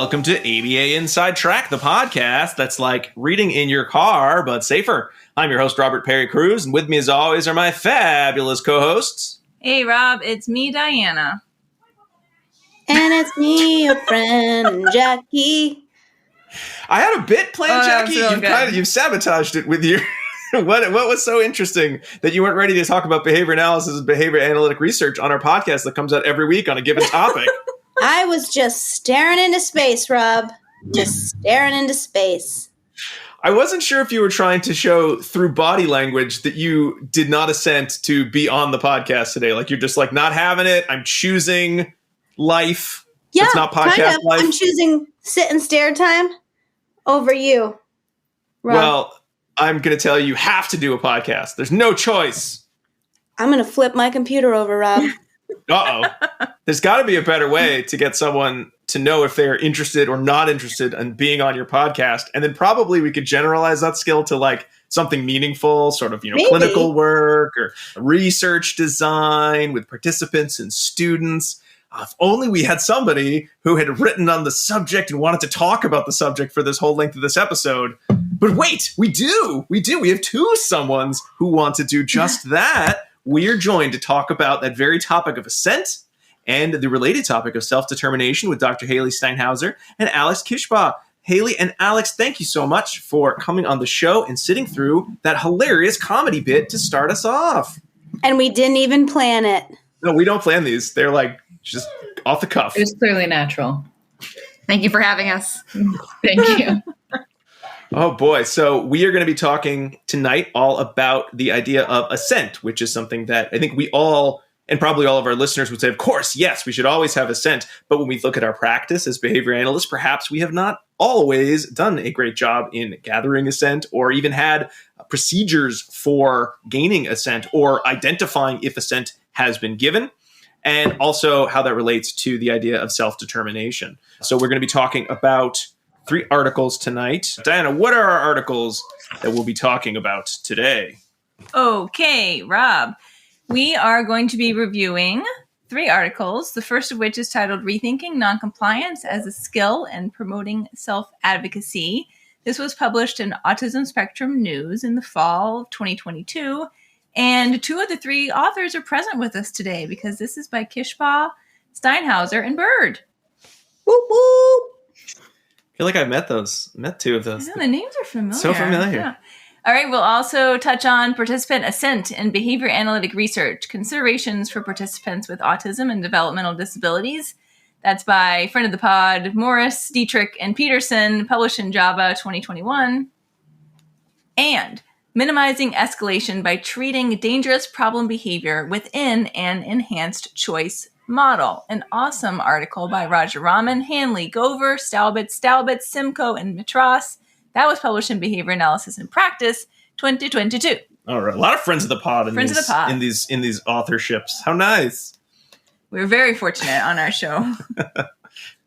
Welcome to ABA Inside Track, the podcast that's like reading in your car, but safer. I'm your host, Robert Perry Cruz, and with me as always are my fabulous co-hosts. Hey, Rob, it's me, Diana. And it's me, your friend, Jackie. I had a bit planned, Jackie. You've sabotaged it with your... What was so interesting that you weren't ready to talk about behavior analysis and behavior analytic research on our podcast that comes out every week on a given topic? I was just staring into space, Rob. Just staring into space. I wasn't sure if you were trying to show through body language that you did not assent to be on the podcast today. Like you're just like not having it. I'm choosing life. Yeah, it's not podcast kind of. life. I'm choosing sit and stare time over you, Rob. Well, I'm going to tell you have to do a podcast. There's no choice. I'm going to flip my computer over, Rob. Uh-oh. There's got to be a better way to get someone to know if they're interested or not interested in being on your podcast. And then probably we could generalize that skill to like something meaningful, sort of, Maybe. Clinical work or research design with participants and students. If only we had somebody who had written on the subject and wanted to talk about the subject for this whole length of this episode. But wait, we do. We have two someones who want to do just that. We are joined to talk about that very topic of assent and the related topic of self-determination with Dr. Haley Steinhauser and Alex Kishbaugh. Haley and Alex, thank you so much for coming on the show and sitting through that hilarious comedy bit to start us off. And we didn't even plan it. No, we don't plan these. They're like just off the cuff. It was clearly natural. Thank you for having us. Thank you. Oh boy. So we are going to be talking tonight all about the idea of assent, which is something that I think we all, and probably all of our listeners would say, of course, yes, we should always have assent. But when we look at our practice as behavior analysts, perhaps we have not always done a great job in gathering assent or even had procedures for gaining assent or identifying if assent has been given. And also how that relates to the idea of self-determination. So we're going to be talking about 3 articles tonight. Diana, what are our articles that we'll be talking about today? Okay, Rob. We are going to be reviewing 3 articles, the first of which is titled Rethinking Noncompliance as a Skill and Promoting Self-Advocacy. This was published in Autism Spectrum News in the fall of 2022. And 2 of the 3 authors are present with us today because this is by Kishbaugh, Steinhauser, and Bird. Whoop, whoop. I feel like I've met 2 of those. I know, the names are familiar. So familiar. Yeah. All right, we'll also touch on participant assent in behavior analytic research, considerations for participants with autism and developmental disabilities. That's by friend of the pod, Morris, Dietrich, and Peterson, published in Java 2021. And minimizing escalation by treating dangerous problem behavior within an enhanced choice model. An awesome article by Roger Raman, Hanley, Gover, Stalbot, Simcoe, and Mitras. That was published in Behavior Analysis and Practice 2022. All right. A lot of friends of the pod in these authorships. How nice. We're very fortunate on our show.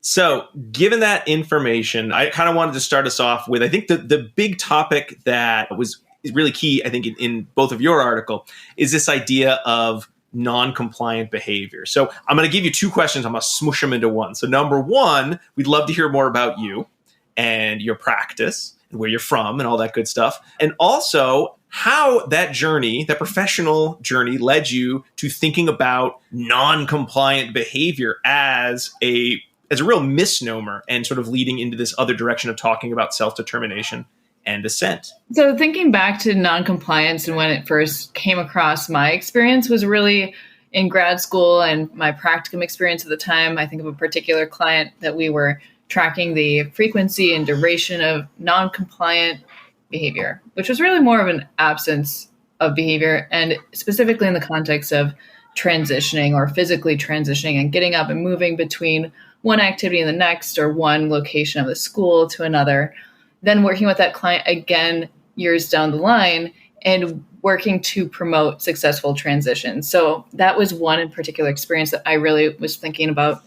So given that information, I kind of wanted to start us off with, I think the big topic that is really key, I think, in both of your article is this idea of non-compliant behavior. So I'm going to give you 2 questions. I'm going to smush them into one. So number 1, we'd love to hear more about you and your practice and where you're from and all that good stuff. And also how that journey, that professional journey, led you to thinking about non-compliant behavior as a real misnomer and sort of leading into this other direction of talking about self-determination and assent. So thinking back to noncompliance and when it first came across my experience was really in grad school and my practicum experience at the time. I think of a particular client that we were tracking the frequency and duration of non-compliant behavior, which was really more of an absence of behavior, and specifically in the context of transitioning or physically transitioning and getting up and moving between one activity and the next or one location of the school to another. Then working with that client again years down the line and working to promote successful transitions. So that was one in particular experience that I really was thinking about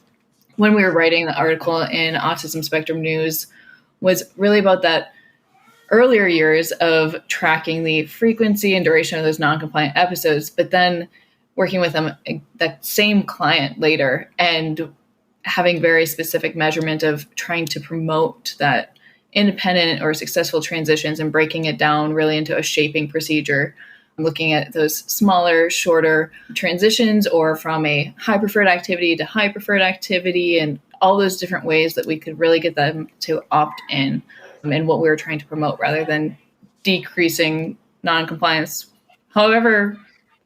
when we were writing the article in Autism Spectrum News, was really about that earlier years of tracking the frequency and duration of those non-compliant episodes, but then working with them, that same client later, and having very specific measurement of trying to promote that independent or successful transitions and breaking it down really into a shaping procedure, looking at those smaller, shorter transitions or from a high preferred activity to high preferred activity and all those different ways that we could really get them to opt in and what we were trying to promote rather than decreasing non-compliance, however,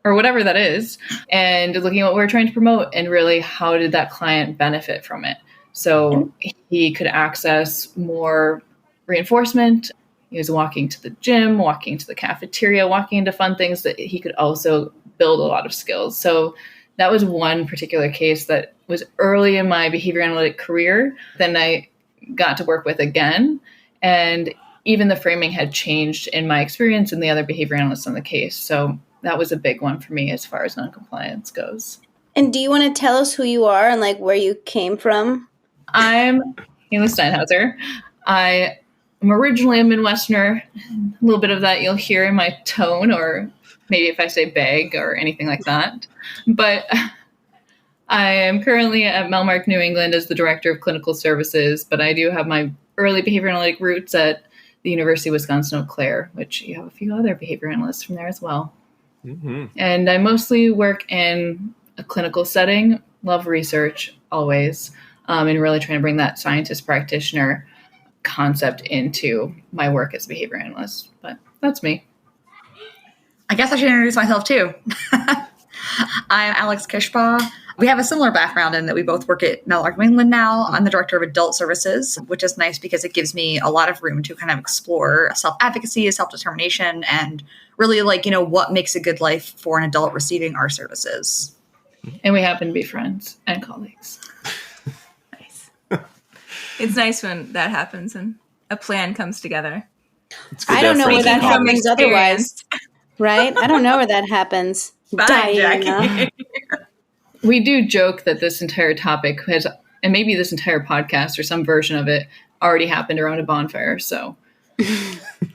or whatever that is, and looking at what we're trying to promote and really how did that client benefit from it. So he could access more reinforcement. He was walking to the gym, walking to the cafeteria, walking into fun things that he could also build a lot of skills. So that was one particular case that was early in my behavior analytic career. Then I got to work with again. And even the framing had changed in my experience and the other behavior analysts on the case. So that was a big one for me as far as noncompliance goes. And do you want to tell us who you are and like where you came from? I'm Haley Steinhauser. I'm originally a Midwesterner. A little bit of that you'll hear in my tone, or maybe if I say bag or anything like that. But I am currently at Melmark, New England as the Director of Clinical Services, but I do have my early behavior analytic roots at the University of Wisconsin-Eau Claire, which you have a few other behavior analysts from there as well. Mm-hmm. And I mostly work in a clinical setting, love research always, and really trying to bring that scientist practitioner concept into my work as a behavior analyst. But that's me. I guess I should introduce myself too. I'm Alex Kishbaugh. We have a similar background in that we both work at Melmark, New England now. I'm the Director of Adult Services, which is nice because it gives me a lot of room to kind of explore self-advocacy, self-determination, and really what makes a good life for an adult receiving our services. And we happen to be friends and colleagues. Nice. It's nice when that happens and a plan comes together. I don't know where that happens otherwise. Right? I don't know where that happens. Bye, Jackie. We do joke that this entire topic has, and maybe this entire podcast or some version of it, already happened around a bonfire. So,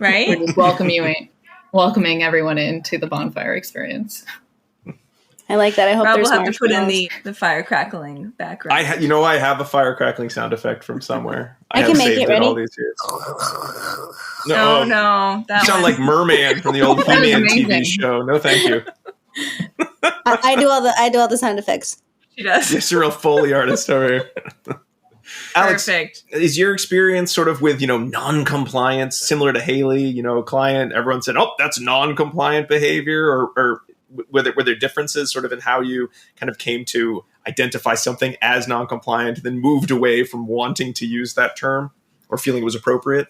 right? We're just welcoming everyone into the bonfire experience. I like that. I hope Rob there's will have to put in marshmallows. the fire crackling background. I have a fire crackling sound effect from somewhere. I have can make saved it. Ready? All these years. No. You sound like Merman from the old He-Man TV show. No, thank you. I do all the sound effects. She does. Yes, you're a Foley artist over here. Alex, Perfect. Is your experience sort of with, non-compliance similar to Haley, a client, everyone said, oh, that's non-compliant behavior, or were there differences sort of in how you kind of came to identify something as non-compliant, then moved away from wanting to use that term or feeling it was appropriate?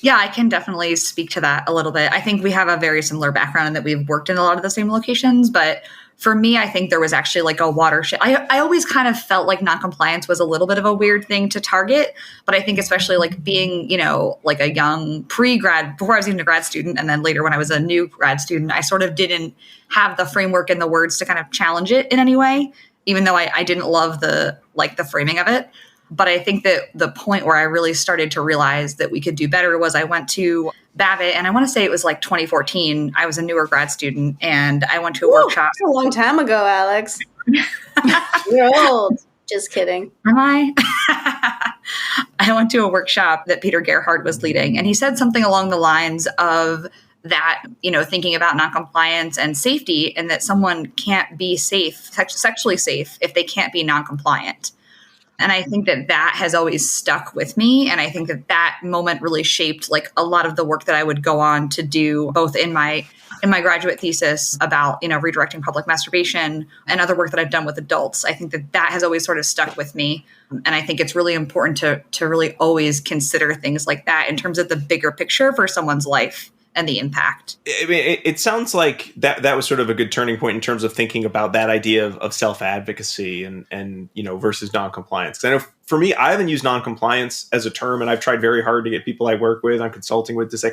Yeah, I can definitely speak to that a little bit. I think we have a very similar background in that we've worked in a lot of the same locations. But for me, I think there was actually like a watershed. I always kind of felt like noncompliance was a little bit of a weird thing to target. But I think especially like being, like a young pre-grad, before I was even a grad student, and then later when I was a new grad student, I sort of didn't have the framework and the words to kind of challenge it in any way, even though I didn't love the framing of it. But I think that the point where I really started to realize that we could do better was I went to Babbitt, and I want to say it was like 2014. I was a newer grad student, and I went to a workshop. That's a long time ago, Alex. You're old. Just kidding. Am I? I went to a workshop that Peter Gerhardt was leading, and he said something along the lines of that, thinking about noncompliance and safety, and that someone can't be safe, sexually safe, if they can't be noncompliant. And I think that has always stuck with me. And I think that moment really shaped like a lot of the work that I would go on to do, both in my graduate thesis about, redirecting public masturbation and other work that I've done with adults. I think that has always sort of stuck with me. And I think it's really important to really always consider things like that in terms of the bigger picture for someone's life and the impact. I mean, it sounds like that was sort of a good turning point in terms of thinking about that idea of self-advocacy and versus non-compliance. Because I know for me, I haven't used non-compliance as a term, and I've tried very hard to get people I work with, I'm consulting with, to say,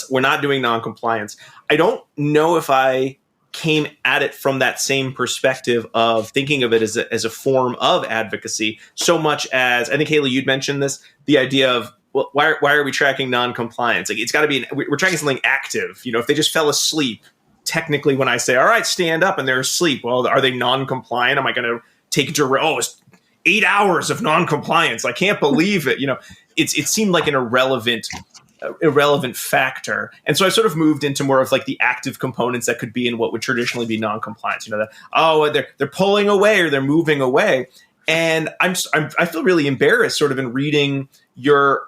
we're not doing non-compliance. I don't know if I came at it from that same perspective of thinking of it as a form of advocacy, so much as, I think, Haley, you'd mentioned this, the idea of, well, why are we tracking non-compliance? Like, it's got to be, we're tracking something active. If they just fell asleep, technically when I say, all right, stand up, and they're asleep, well, are they non-compliant? Am I going to take it's 8 hours of non-compliance. I can't believe it. It seemed like an irrelevant factor. And so I sort of moved into more of like the active components that could be in what would traditionally be non-compliance. They're pulling away or they're moving away. And I feel really embarrassed sort of in reading your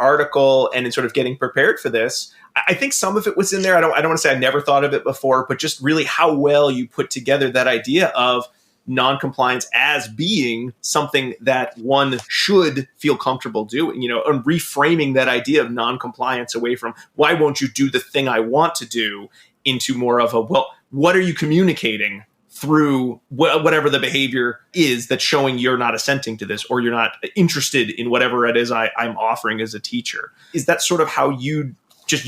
article and in sort of getting prepared for this. I think some of it was in there. I don't want to say I never thought of it before, but just really how well you put together that idea of non-compliance as being something that one should feel comfortable doing, and reframing that idea of non-compliance away from why won't you do the thing I want to do into more of a, well, what are you communicating through whatever the behavior is that's showing you're not assenting to this or you're not interested in whatever it is I'm offering as a teacher. Is that sort of how you'd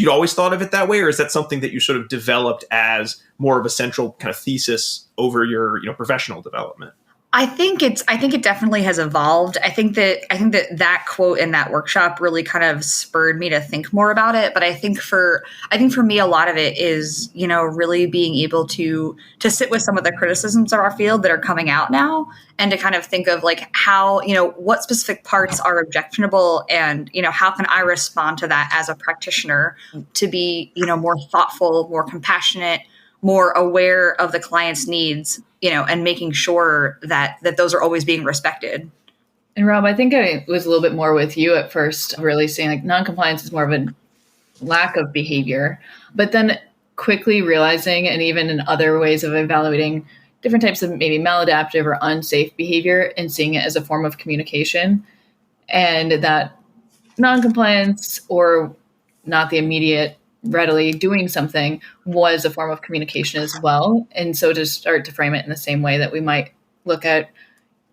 always thought of it that way, or is that something that you sort of developed as more of a central kind of thesis over your professional development? I think it definitely has evolved. I think that quote in that workshop really kind of spurred me to think more about it. But I think for me, a lot of it is, really being able to sit with some of the criticisms of our field that are coming out now, and to kind of think of like how, what specific parts are objectionable, and, how can I respond to that as a practitioner to be, more thoughtful, more compassionate, more aware of the client's needs, and making sure that those are always being respected. And Rob, I think I was a little bit more with you at first, really saying like non-compliance is more of a lack of behavior, but then quickly realizing, and even in other ways of evaluating different types of maybe maladaptive or unsafe behavior, and seeing it as a form of communication, and that non-compliance or not the immediate readily doing something was a form of communication as well. And so to start to frame it in the same way that we might look at,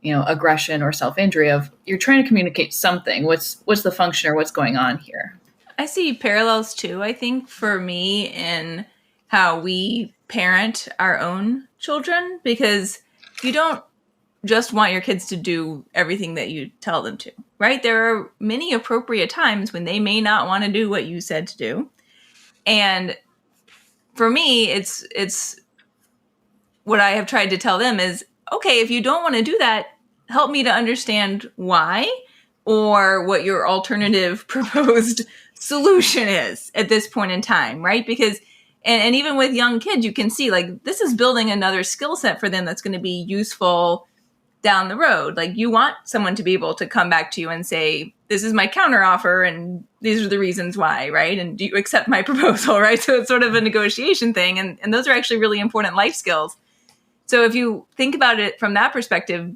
aggression or self-injury, of you're trying to communicate something. What's the function or what's going on here? I see parallels too, I think, for me in how we parent our own children, because you don't just want your kids to do everything that you tell them to, right? There are many appropriate times when they may not want to do what you said to do. And for me, it's what I have tried to tell them is, okay, if you don't want to do that, help me to understand why, or what your alternative proposed solution is at this point in time, right? Because, and even with young kids, you can see like this is building another skill set for them that's going to be useful down the road. Like you want someone to be able to come back to you and say, this is my counter offer and these are the reasons why, right? And do you accept my proposal, right? So it's sort of a negotiation thing. And those are actually really important life skills. So if you think about it from that perspective,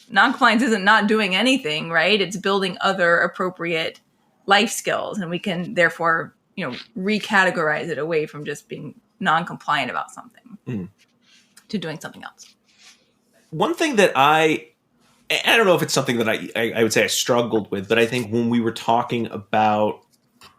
non-compliance isn't not doing anything, right? It's building other appropriate life skills. And we can therefore, recategorize it away from just being non-compliant about something to doing something else. One thing that I don't know if it's something that I would say I struggled with, but I think when we were talking about,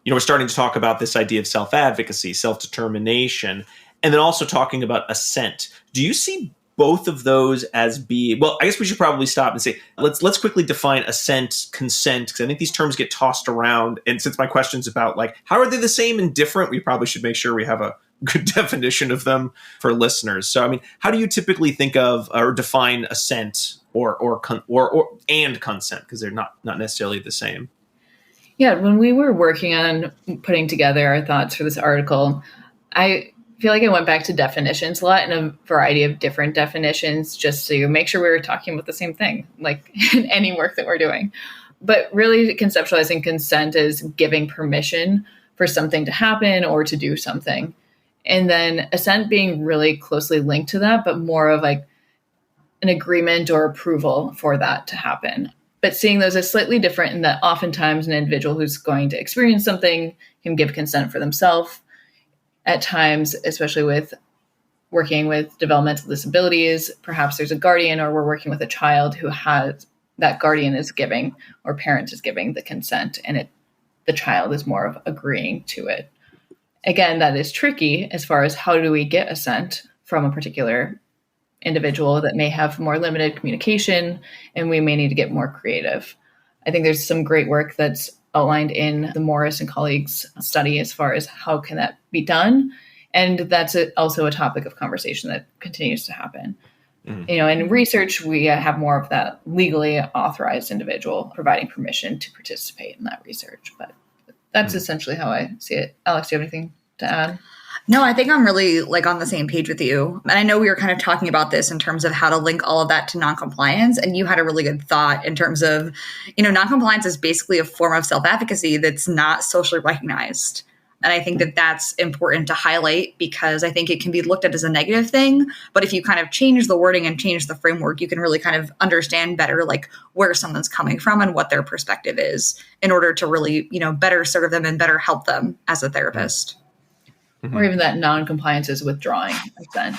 we're starting to talk about this idea of self-advocacy, self-determination, and then also talking about assent. Do you see both of those as well, I guess we should probably stop and say, let's quickly define assent, consent, because I think these terms get tossed around. And since my question's about like, how are they the same and different? We probably should make sure we have a good definition of them for listeners. So, I mean, how do you typically think of or define assent or consent? Because they're not necessarily the same. Yeah, when we were working on putting together our thoughts for this article, I feel like I went back to definitions a lot, and a variety of different definitions, just to make sure we were talking about the same thing, like in any work that we're doing. But really conceptualizing consent as giving permission for something to happen or to do something. And then assent being really closely linked to that, but more of like an agreement or approval for that to happen. But seeing those as slightly different in that oftentimes an individual who's going to experience something can give consent for themselves. At times, especially with working with developmental disabilities, perhaps there's a guardian or we're working with a child who has that guardian is giving or parent is giving the consent, and the child is more of agreeing to it. Again, that is tricky as far as how do we get assent from a particular individual that may have more limited communication, and we may need to get more creative. I think there's some great work that's outlined in the Morris and colleagues study as far as how can that be done. And that's also a topic of conversation that continues to happen. In research, we have more of that legally authorized individual providing permission to participate in that research. But that's essentially how I see it. Alex, do you have anything to add? No, I think I'm really on the same page with you. And I know we were kind of talking about this in terms of how to link all of that to noncompliance. And you had a really good thought in terms of, noncompliance is basically a form of self-efficacy that's not socially recognized. And I think that that's important to highlight because I think it can be looked at as a negative thing. But if you kind of change the wording and change the framework, you can really kind of understand better where someone's coming from and what their perspective is in order to really, better serve them and better help them as a therapist. Or even that non-compliance is withdrawing consent.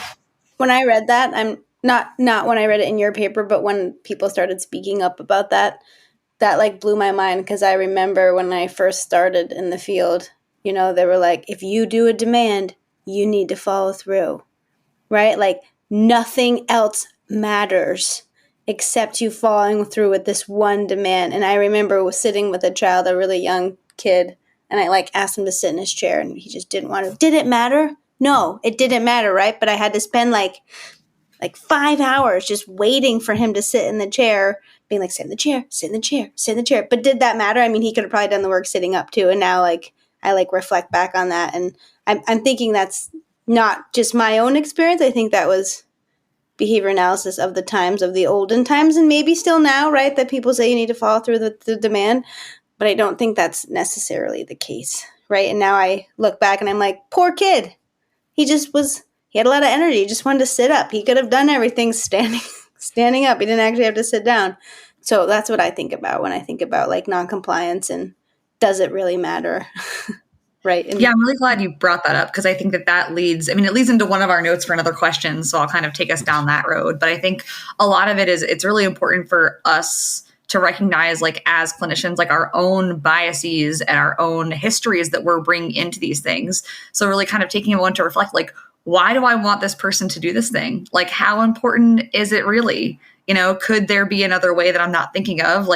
When I read that, I'm not when I read it in your paper, but when people started speaking up about that blew my mind because I remember when I first started in the field, they were like, if you do a demand, you need to follow through, right? Nothing else matters except you following through with this one demand. And I remember sitting with a child, a really young kid, and I asked him to sit in his chair and he just didn't want to. Did it matter? No, it didn't matter, right? But I had to spend 5 hours just waiting for him to sit in the chair, being sit in the chair, sit in the chair, sit in the chair. But did that matter? I mean, he could have probably done the work sitting up too. And now I reflect back on that. And I'm thinking that's not just my own experience. I think that was behavior analysis of the times of the olden times and maybe still now, right? That people say you need to follow through the demand. But I don't think that's necessarily the case, right? And now I look back and I'm like, poor kid. He had a lot of energy. He just wanted to sit up. He could have done everything standing up. He didn't actually have to sit down. So that's what I think about when I think about noncompliance and does it really matter? Right. And yeah, I'm really glad you brought that up because I think that leads into one of our notes for another question. So I'll kind of take us down that road. But I think a lot of it is it's really important for us to recognize as clinicians, our own biases and our own histories that we're bringing into these things. So really kind of taking a moment to reflect, why do I want this person to do this thing? How important is it really? Could there be another way that I'm not thinking of?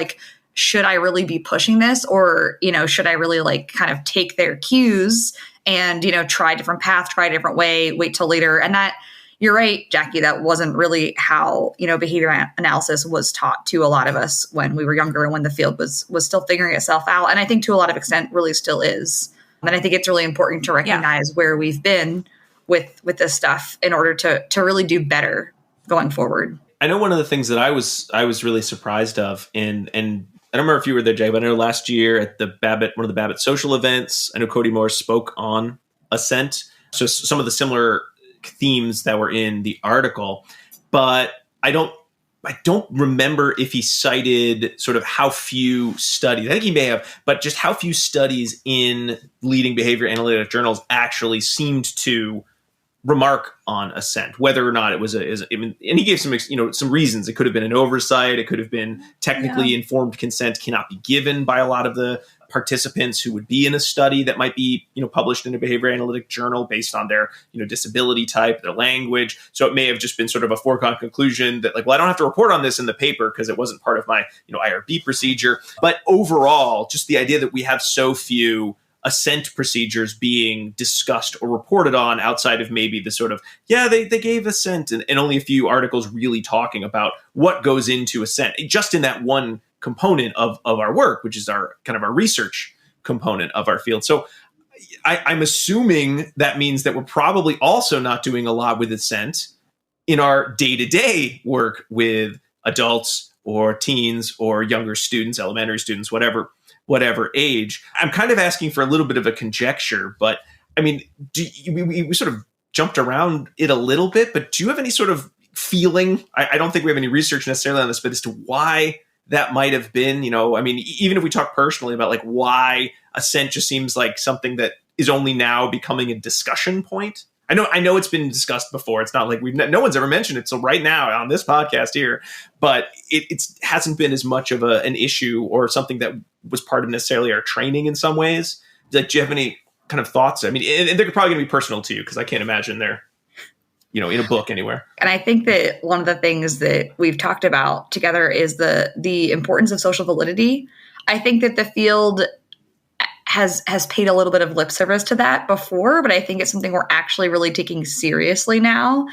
Should I really be pushing this? Or, should I really kind of take their cues and, try a different path, try a different way, wait till later? And that, you're right, Jackie, that wasn't really how, behavior analysis was taught to a lot of us when we were younger and when the field was still figuring itself out. And I think to a lot of extent really still is. And I think it's really important to recognize where we've been with this stuff in order to really do better going forward. I know one of the things that I was really surprised of, and I don't remember if you were there, Jay, but I know last year at the Babbitt, one of the Babbitt social events, I know Cody Moore spoke on Assent. So some of the similar themes that were in the article, but I don't remember if he cited sort of how few studies, I think he may have, but just how few studies in leading behavior analytic journals actually seemed to remark on Assent, whether or not it was and he gave some reasons. It could have been an oversight. It could have been technically informed consent cannot be given by a lot of the participants who would be in a study that might be, published in a behavior analytic journal based on their, disability type, their language. So it may have just been sort of a foregone conclusion that I don't have to report on this in the paper because it wasn't part of my, IRB procedure. But overall, just the idea that we have so few Assent procedures being discussed or reported on outside of maybe the sort of, they gave Assent and only a few articles really talking about what goes into Assent, just in that one component of our work, which is our kind of our research component of our field. So I'm assuming that means that we're probably also not doing a lot with Assent in our day-to-day work with adults or teens or younger students, elementary students, whatever age. I'm kind of asking for a little bit of a conjecture, but I mean, we sort of jumped around it a little bit, but do you have any sort of feeling? I don't think we have any research necessarily on this, but as to why that might have been, even if we talk personally about why Assent just seems like something that is only now becoming a discussion point. I know it's been discussed before. It's not like no one's ever mentioned it. So right now on this podcast here, but it hasn't been as much of an issue or something that was part of necessarily our training in some ways. Do you have any kind of thoughts? I mean, and they're probably going to be personal to you because I can't imagine they're, in a book anywhere. And I think that one of the things that we've talked about together is the importance of social validity. I think that the field has paid a little bit of lip service to that before, but I think it's something we're actually really taking seriously now.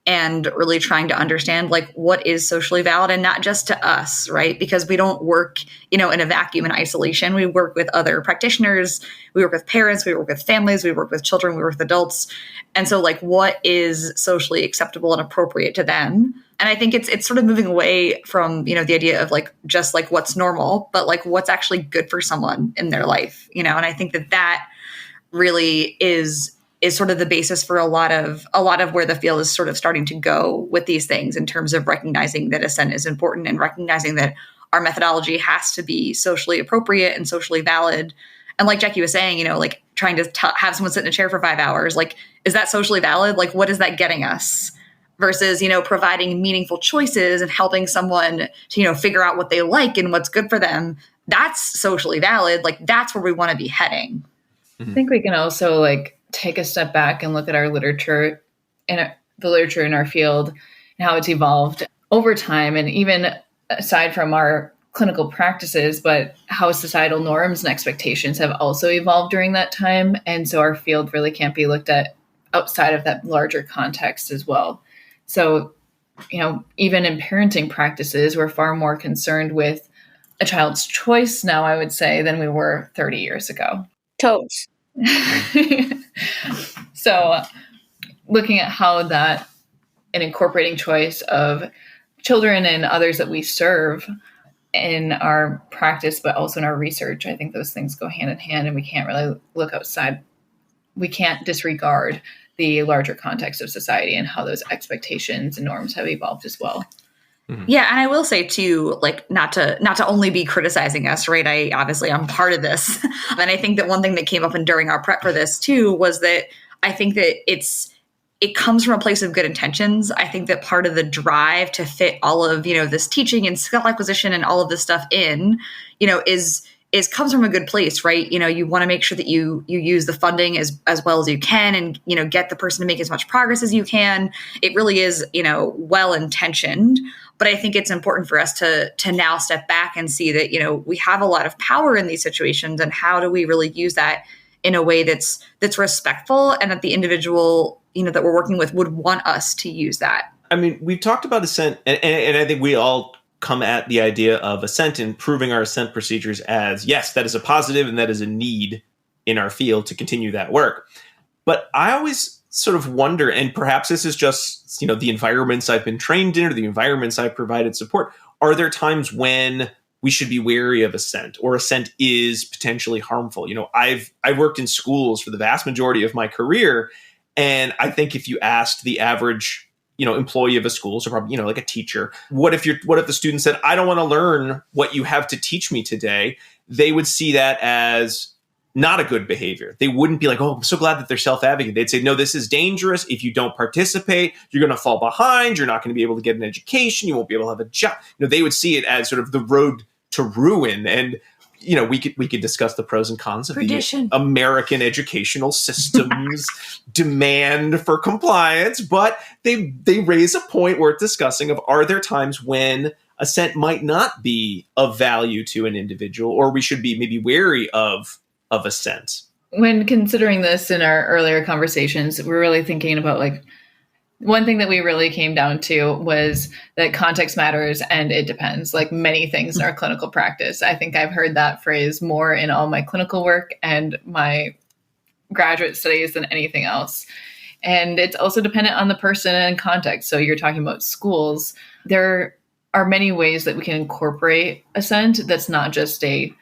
and really trying to understand like what is socially valid and not just to us, right? Because we don't work, in a vacuum in isolation. We work with other practitioners, we work with parents, we work with families, we work with children, we work with adults. And so like what is socially acceptable and appropriate to them? And I think it's sort of moving away from, the idea of like just like what's normal, but like what's actually good for someone in their life, and I think that really is sort of the basis for a lot of where the field is sort of starting to go with these things in terms of recognizing that assent is important and recognizing that our methodology has to be socially appropriate and socially valid. And like Jackie was saying, like trying to have someone sit in a chair for 5 hours, like, is that socially valid? Like, what is that getting us? Versus, providing meaningful choices and helping someone to, figure out what they like and what's good for them. That's socially valid. Like, that's where we want to be heading. I think we can also like take a step back and look at our literature and the literature in our field and how it's evolved over time. And even aside from our clinical practices, but how societal norms and expectations have also evolved during that time. And so our field really can't be looked at outside of that larger context as well. So, even in parenting practices, we're far more concerned with a child's choice now, I would say, than we were 30 years ago. Totes. So looking at how that and incorporating choice of children and others that we serve in our practice, but also in our research, I think those things go hand in hand, and we can't really look outside. We can't disregard the larger context of society and how those expectations and norms have evolved as well. Yeah. And I will say too, like not to only be criticizing us, right? I'm part of this. And I think that one thing that came up during our prep for this too, was that I think that it comes from a place of good intentions. I think that part of the drive to fit all of, this teaching and skill acquisition and all of this stuff in, is comes from a good place, right? You want to make sure that you use the funding as well as you can and, get the person to make as much progress as you can. It really is, well-intentioned. But I think it's important for us to now step back and see that, we have a lot of power in these situations, and how do we really use that in a way that's respectful, and that the individual, that we're working with would want us to use that. I mean, we've talked about assent, and I think we all come at the idea of assent and improving our assent procedures as, yes, that is a positive and that is a need in our field to continue that work. But I always sort of wonder, and perhaps this is just, the environments I've been trained in or the environments I've provided support, are there times when we should be wary of assent, or assent is potentially harmful? I've worked in schools for the vast majority of my career, and I think if you asked the average employee of a school, so probably, like a teacher, what if the student said, I don't want to learn what you have to teach me today? They would see that as not a good behavior. They wouldn't be like, oh, I'm so glad that they're self-advocate. They'd say, no, this is dangerous. If you don't participate, you're going to fall behind. You're not going to be able to get an education. You won't be able to have a job. They would see it as sort of the road to ruin. And, we could discuss the pros and cons of Perdition. The American educational system's demand for compliance. But they raise a point worth discussing of, are there times when assent might not be of value to an individual, or we should be maybe wary of assent? When considering this in our earlier conversations, we're really thinking about like one thing that we really came down to was that context matters and it depends, like many things in our clinical practice. I think I've heard that phrase more in all my clinical work and my graduate studies than anything else. And it's also dependent on the person and context. So you're talking about schools. There are many ways that we can incorporate assent that's not just I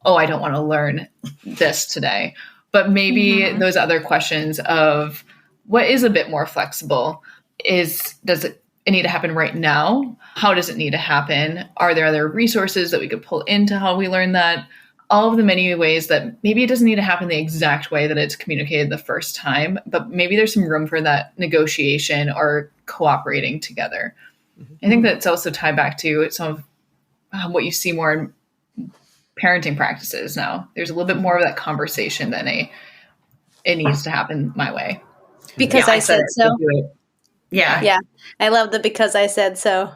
don't want to learn this today. But maybe those other questions of what is a bit more flexible does it need to happen right now? How does it need to happen? Are there other resources that we could pull into how we learn that? All of the many ways that maybe it doesn't need to happen the exact way that it's communicated the first time, but maybe there's some room for that negotiation or cooperating together. I think that's also tied back to some of what you see more in parenting practices now. There's a little bit more of that conversation than it needs to happen my way. Because I said so. Yeah. Yeah. I love the because I said so.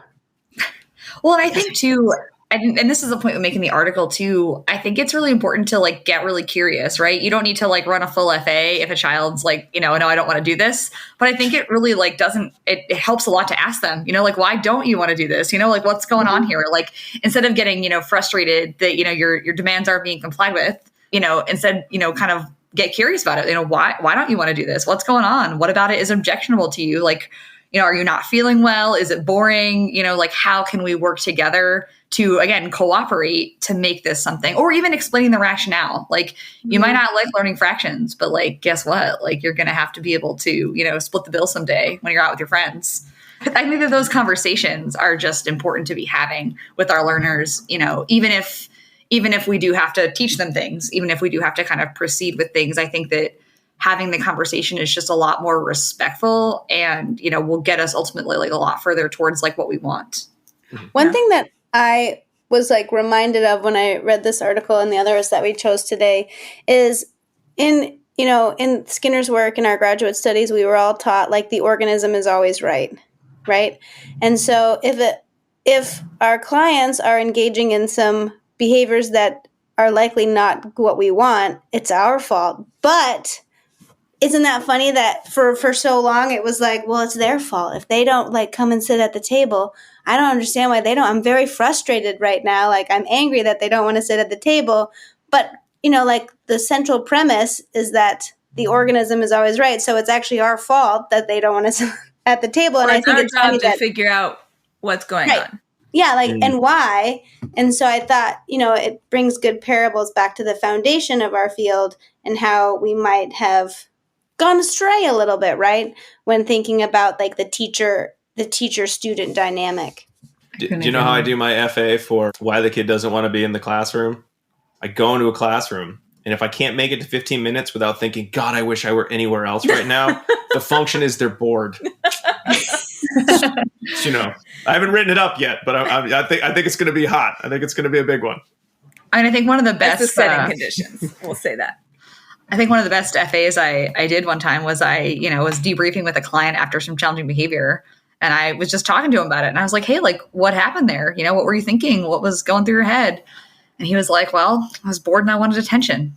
Well, and I think too, and this is the point of making the article too. I think it's really important to like get really curious, right? You don't need to like run a full FA if a child's like, no, I don't want to do this. But I think it really like it helps a lot to ask them, like, why don't you want to do this? Like, what's going on here? Like, instead of getting, frustrated that, your demands aren't being complied with, instead, kind of get curious about it. Why don't you want to do this? What's going on? What about it is objectionable to you? Like, are you not feeling well? Is it boring? Like, how can we work together to, again, cooperate to make this something, or even explaining the rationale? Like, you might not like learning fractions, but like, guess what? Like, you're going to have to be able to, split the bill someday when you're out with your friends. I think that those conversations are just important to be having with our learners, even if we do have to teach them things, even if we do have to kind of proceed with things. I think that having the conversation is just a lot more respectful and, will get us ultimately like a lot further towards like what we want. One thing that I was like reminded of when I read this article and the others that we chose today is in Skinner's work in our graduate studies, we were all taught like the organism is always right. And so if our clients are engaging in some behaviors that are likely not what we want, it's our fault. But isn't that funny that for so long it was like, well, it's their fault. If they don't like come and sit at the table, I don't understand why they don't. I'm very frustrated right now. Like, I'm angry that they don't want to sit at the table. But, like the central premise is that the organism is always right. So it's actually our fault that they don't want to sit at the table. And I think it's our funny job to figure out what's going on. Yeah, like, and why. And so I thought, it brings good parables back to the foundation of our field and how we might have gone astray a little bit, right? When thinking about like the teacher-student dynamic. Do you know how I do my FA for why the kid doesn't want to be in the classroom? I go into a classroom, and if I can't make it to 15 minutes without thinking, God, I wish I were anywhere else right now, the function is they're bored. I haven't written it up yet, but I think it's going to be hot. I think it's going to be a big one. And I think one of the best the setting conditions. We'll say that. I think one of the best FAs I did one time was I was debriefing with a client after some challenging behavior. And I was just talking to him about it. And I was like, hey, like, what happened there? What were you thinking? What was going through your head? And he was like, well, I was bored and I wanted attention.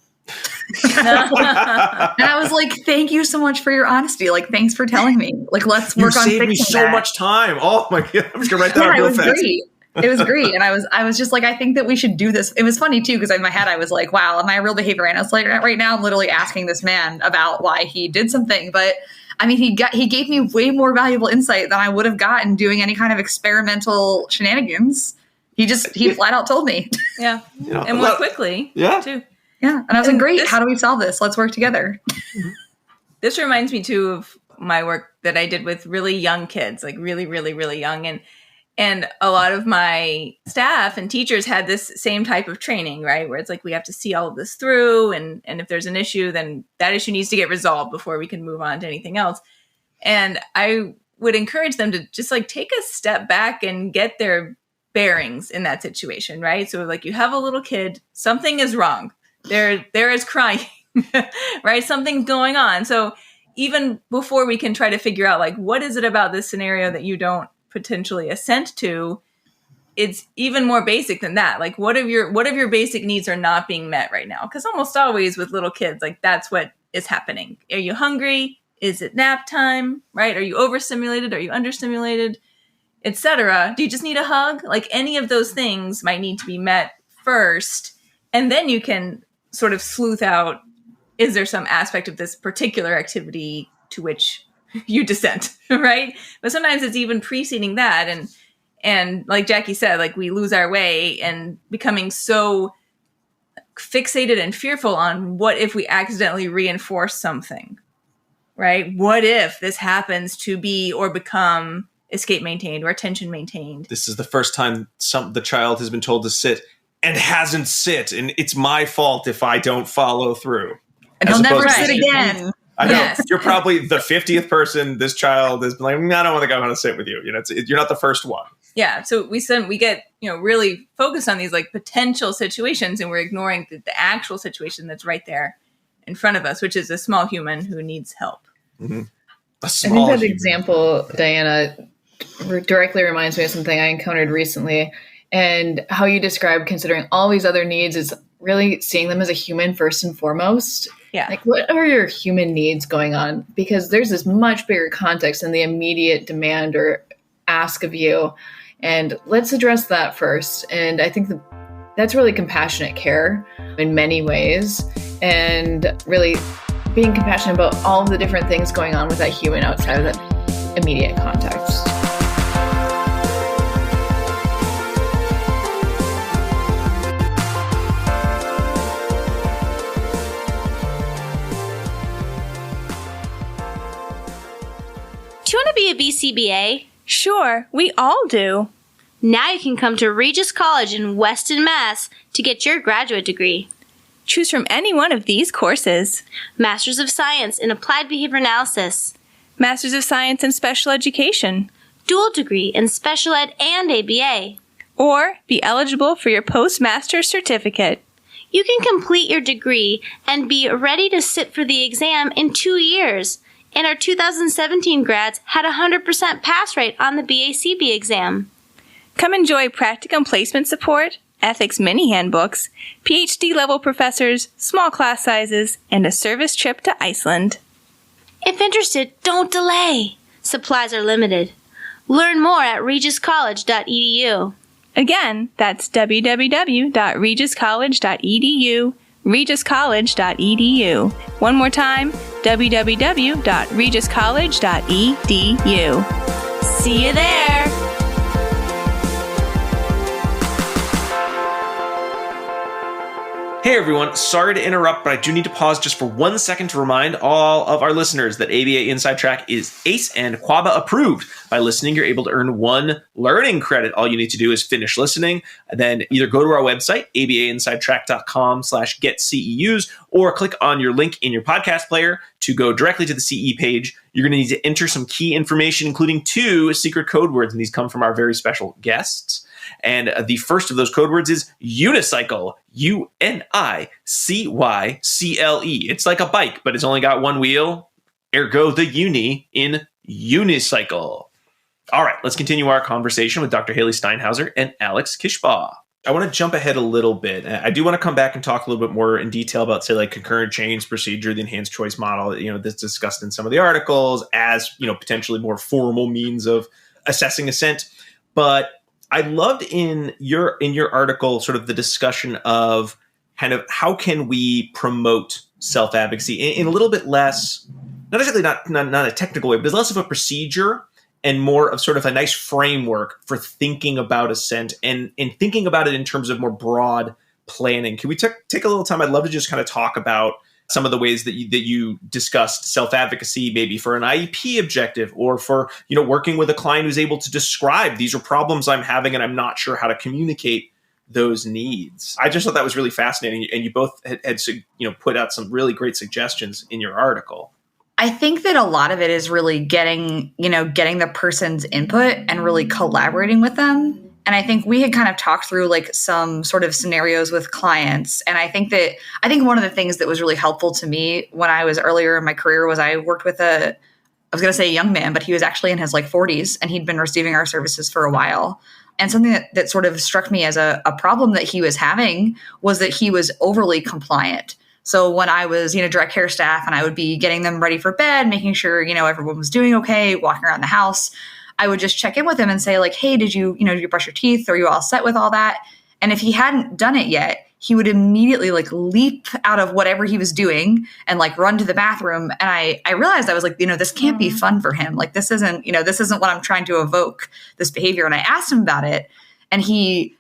And I was like, thank you so much for your honesty. Like, thanks for telling me. Like, let's work on fixing that. You saved me so much time. Oh my God. I'm just going to write that on real fast. Great. It was great. And I was just like, I think that we should do this. It was funny too, because in my head, I was like, wow, am I a real behavior analyst? Like right now, I'm literally asking this man about why he did something. But I mean, he gave me way more valuable insight than I would have gotten doing any kind of experimental shenanigans. He flat out told me. Yeah. And more quickly. Yeah. Too. Yeah. And I was like, great. How do we solve this? Let's work together. This reminds me too of my work that I did with really young kids, like really, really, really young. And a lot of my staff and teachers had this same type of training, right? Where it's like, we have to see all of this through. And if there's an issue, then that issue needs to get resolved before we can move on to anything else. And I would encourage them to just like take a step back and get their bearings in that situation, right? So like, you have a little kid, something is wrong. There is crying, right? Something's going on. So even before we can try to figure out like, what is it about this scenario that you don't potentially assent to, it's even more basic than that. Like, what of your basic needs are not being met right now? Because almost always with little kids, like, that's what is happening. Are you hungry? Is it nap time? Right? Are you overstimulated? Are you understimulated? Etc. Do you just need a hug? Like, any of those things might need to be met first, and then you can sort of sleuth out, is there some aspect of this particular activity to which you dissent, right? But sometimes it's even preceding that. And like Jackie said, like, we lose our way and becoming so fixated and fearful on what if we accidentally reinforce something, right? What if this happens to be or become escape maintained or attention maintained? This is the first time the child has been told to sit and hasn't sit, and it's my fault if I don't follow through. And he'll never sit again. I know. Yes. You're probably the 50th person this child is like, I don't want to go on to sit with you. You're not the first one. Yeah. So we get, really focused on these like potential situations, and we're ignoring the actual situation that's right there in front of us, which is a small human who needs help. Mm-hmm. I think that example, Diana, directly reminds me of something I encountered recently. And how you describe considering all these other needs is really seeing them as a human first and foremost. Yeah. Like, what are your human needs going on? Because there's this much bigger context than the immediate demand or ask of you. And let's address that first. And I think that's really compassionate care in many ways, and really being compassionate about all of the different things going on with that human outside of that immediate context. Do you want to be a BCBA? Sure, we all do. Now you can come to Regis College in Weston, Mass. to get your graduate degree. Choose from any one of these courses. Masters of Science in Applied Behavior Analysis. Masters of Science in Special Education. Dual degree in Special Ed and ABA. Or be eligible for your postmaster's certificate. You can complete your degree and be ready to sit for the exam in 2 years. And our 2017 grads had a 100% pass rate on the BACB exam. Come enjoy practicum placement support, ethics mini handbooks, PhD-level professors, small class sizes, and a service trip to Iceland. If interested, don't delay. Supplies are limited. Learn more at regiscollege.edu. Again, that's www.regiscollege.edu, regiscollege.edu. One more time, www.regiscollege.edu. See you there! Hey everyone, sorry to interrupt, but I do need to pause just for 1 second to remind all of our listeners that ABA Inside Track is ACE and QABA approved. By listening, you're able to earn 1 learning credit. All you need to do is finish listening, and then either go to our website, abainsidetrack.com/getceus, or click on your link in your podcast player to go directly to the CE page. You're going to need to enter some key information, including 2 secret code words, and these come from our very special guests. And the first of those code words is unicycle, UNICYCLE. It's like a bike, but it's only got 1 wheel, ergo the uni in unicycle. All right, let's continue our conversation with Dr. Haley Steinhauser and Alex Kishbaugh. I want to jump ahead a little bit. I do want to come back and talk a little bit more in detail about, say, like concurrent change procedure, the enhanced choice model, that's discussed in some of the articles as, potentially more formal means of assessing assent. But I loved in your article sort of the discussion of kind of how can we promote self-advocacy in a little bit less, not exactly not a technical way, but less of a procedure and more of sort of a nice framework for thinking about assent and thinking about it in terms of more broad planning. Can we take a little time? I'd love to just kind of talk about some of the ways that you discussed self-advocacy, maybe for an IEP objective or for, working with a client who's able to describe these are problems I'm having and I'm not sure how to communicate those needs. I just thought that was really fascinating. And you both had put out some really great suggestions in your article. I think that a lot of it is really getting the person's input and really collaborating with them. And I think we had kind of talked through like some sort of scenarios with clients. And I think one of the things that was really helpful to me when I was earlier in my career was I worked with a young man, but he was actually in his like 40s and he'd been receiving our services for a while. And something that sort of struck me as a problem that he was having was that he was overly compliant. So when I was, direct care staff and I would be getting them ready for bed, making sure, everyone was doing okay, walking around the house, I would just check in with him and say like, hey, did you brush your teeth? Are you all set with all that? And if he hadn't done it yet, he would immediately like leap out of whatever he was doing and like run to the bathroom. And I realized I was like, this can't be fun for him. Like this isn't what I'm trying to evoke, this behavior. And I asked him about it and he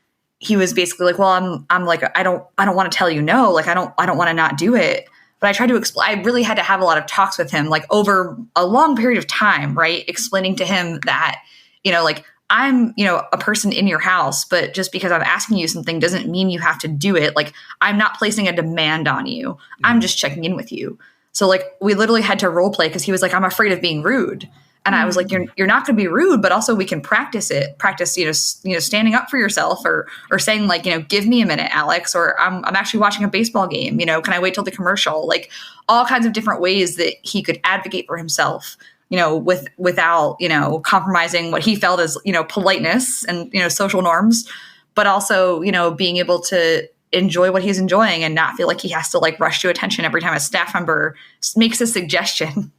was basically like, well, I'm like, I don't want to tell you no. Like, I don't want to not do it. But I tried to explain, I really had to have a lot of talks with him, like over a long period of time, right? Explaining to him that, like I'm, a person in your house, but just because I'm asking you something doesn't mean you have to do it. Like I'm not placing a demand on you. Mm-hmm. I'm just checking in with you. So like we literally had to role play because he was like, I'm afraid of being rude. And I was like, you're not going to be rude, but also we can practice it. Practice, standing up for yourself or saying like, give me a minute, Alex, or I'm actually watching a baseball game. Can I wait till the commercial? Like all kinds of different ways that he could advocate for himself, without, compromising what he felt as, politeness and, social norms. but also, being able to enjoy what he's enjoying and not feel like he has to like rush to attention every time a staff member makes a suggestion.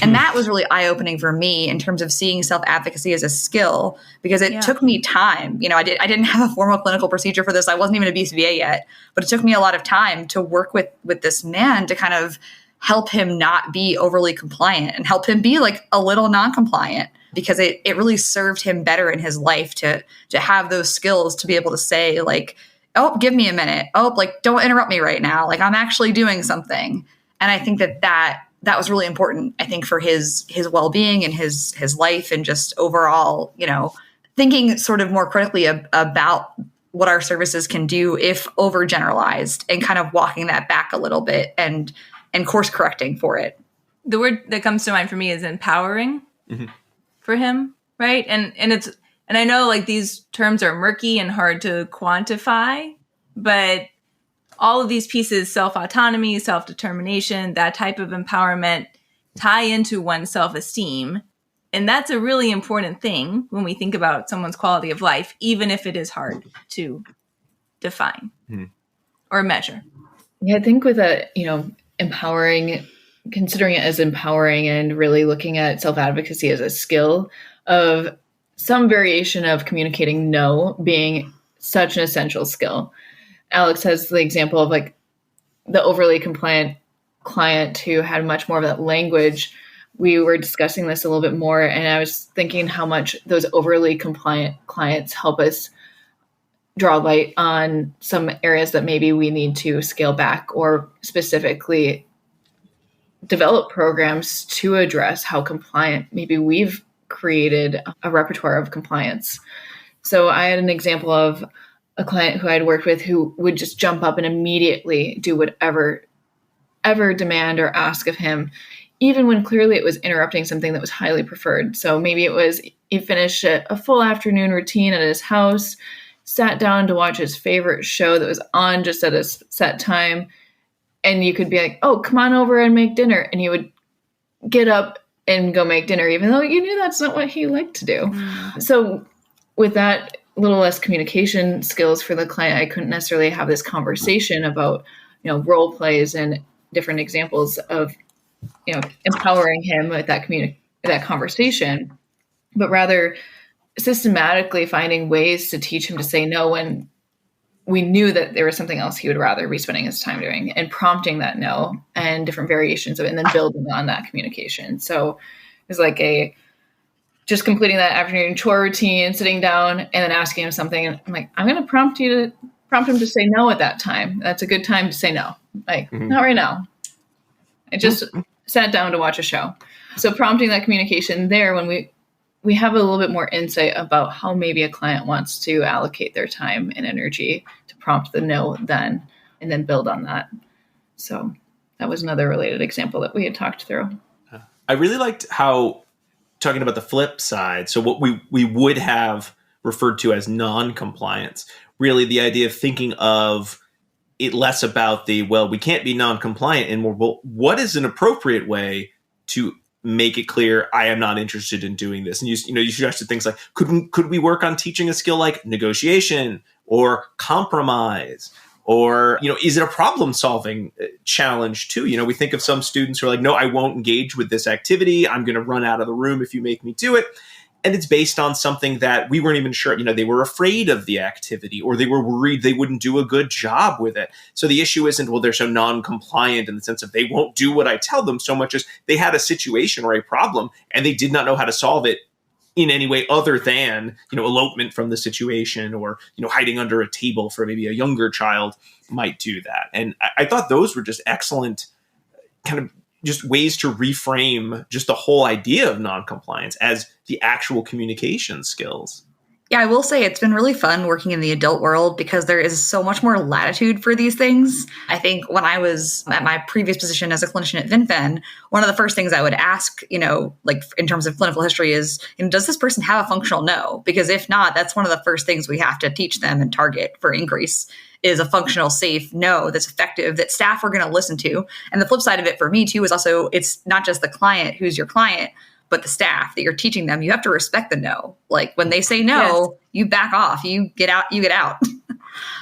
And that was really eye-opening for me in terms of seeing self-advocacy as a skill, because it took me time. I didn't have a formal clinical procedure for this. I wasn't even a BCBA yet, but it took me a lot of time to work with this man to kind of help him not be overly compliant and help him be like a little non-compliant, because it really served him better in his life to have those skills to be able to say like, oh, give me a minute. Oh, like, don't interrupt me right now. Like, I'm actually doing something. And I think that was really important, I think, for his well-being and his life, and just overall, thinking sort of more critically about what our services can do if overgeneralized, and kind of walking that back a little bit and course correcting for it. The word that comes to mind for me is empowering for him, right? And I know like these terms are murky and hard to quantify, but all of these pieces, self-autonomy, self-determination, that type of empowerment, tie into one's self-esteem. And that's a really important thing when we think about someone's quality of life, even if it is hard to define or measure. Yeah, I think with that, empowering, considering it as empowering and really looking at self-advocacy as a skill of some variation of communicating no being such an essential skill. Alex has the example of like the overly compliant client who had much more of that language. We were discussing this a little bit more, and I was thinking how much those overly compliant clients help us draw light on some areas that maybe we need to scale back, or specifically develop programs to address how compliant maybe we've created a repertoire of compliance. So I had an example of a client who I'd worked with who would just jump up and immediately do whatever demand or ask of him, even when clearly it was interrupting something that was highly preferred. So maybe it was he finished a full afternoon routine at his house, sat down to watch his favorite show that was on just at a set time, and you could be like, oh, come on over and make dinner. And he would get up and go make dinner, even though you knew that's not what he liked to do. So with that little less communication skills for the client, I couldn't necessarily have this conversation about, role plays and different examples of, empowering him with that conversation, but rather systematically finding ways to teach him to say no when we knew that there was something else he would rather be spending his time doing, and prompting that no and different variations of it, and then building on that communication. So it was like just completing that afternoon chore routine, sitting down, and then asking him something. And I'm like, I'm going to prompt him to say no at that time. That's a good time to say no. Like, not right now. I just sat down to watch a show. So prompting that communication there, when we have a little bit more insight about how maybe a client wants to allocate their time and energy, to prompt the no then, and then build on that. So that was another related example that we had talked through. I really liked how, talking about the flip side, so what we would have referred to as non-compliance, really the idea of thinking of it less about we can't be non-compliant, and more, well, what is an appropriate way to make it clear I am not interested in doing this? And you suggested things like, could we work on teaching a skill like negotiation or compromise? Or, is it a problem-solving challenge too? We think of some students who are like, no, I won't engage with this activity. I'm going to run out of the room if you make me do it. And it's based on something that we weren't even sure. They were afraid of the activity, or they were worried they wouldn't do a good job with it. So the issue isn't, well, they're so non-compliant in the sense of they won't do what I tell them, so much as they had a situation or a problem and they did not know how to solve it in any way other than, elopement from the situation, or, hiding under a table for maybe a younger child might do that. And I thought those were just excellent kind of just ways to reframe just the whole idea of noncompliance as the actual communication skills. Yeah, I will say it's been really fun working in the adult world because there is so much more latitude for these things. I think when I was at my previous position as a clinician at VinFen, one of the first things I would ask, like in terms of clinical history is, does this person have a functional no? Because if not, that's one of the first things we have to teach them and target for increase is a functional, safe no that's effective, that staff are going to listen to. And the flip side of it for me too is also, it's not just the client who's your client, But the staff that you're teaching them, you have to respect the no. Like when they say no, you back off, you get out.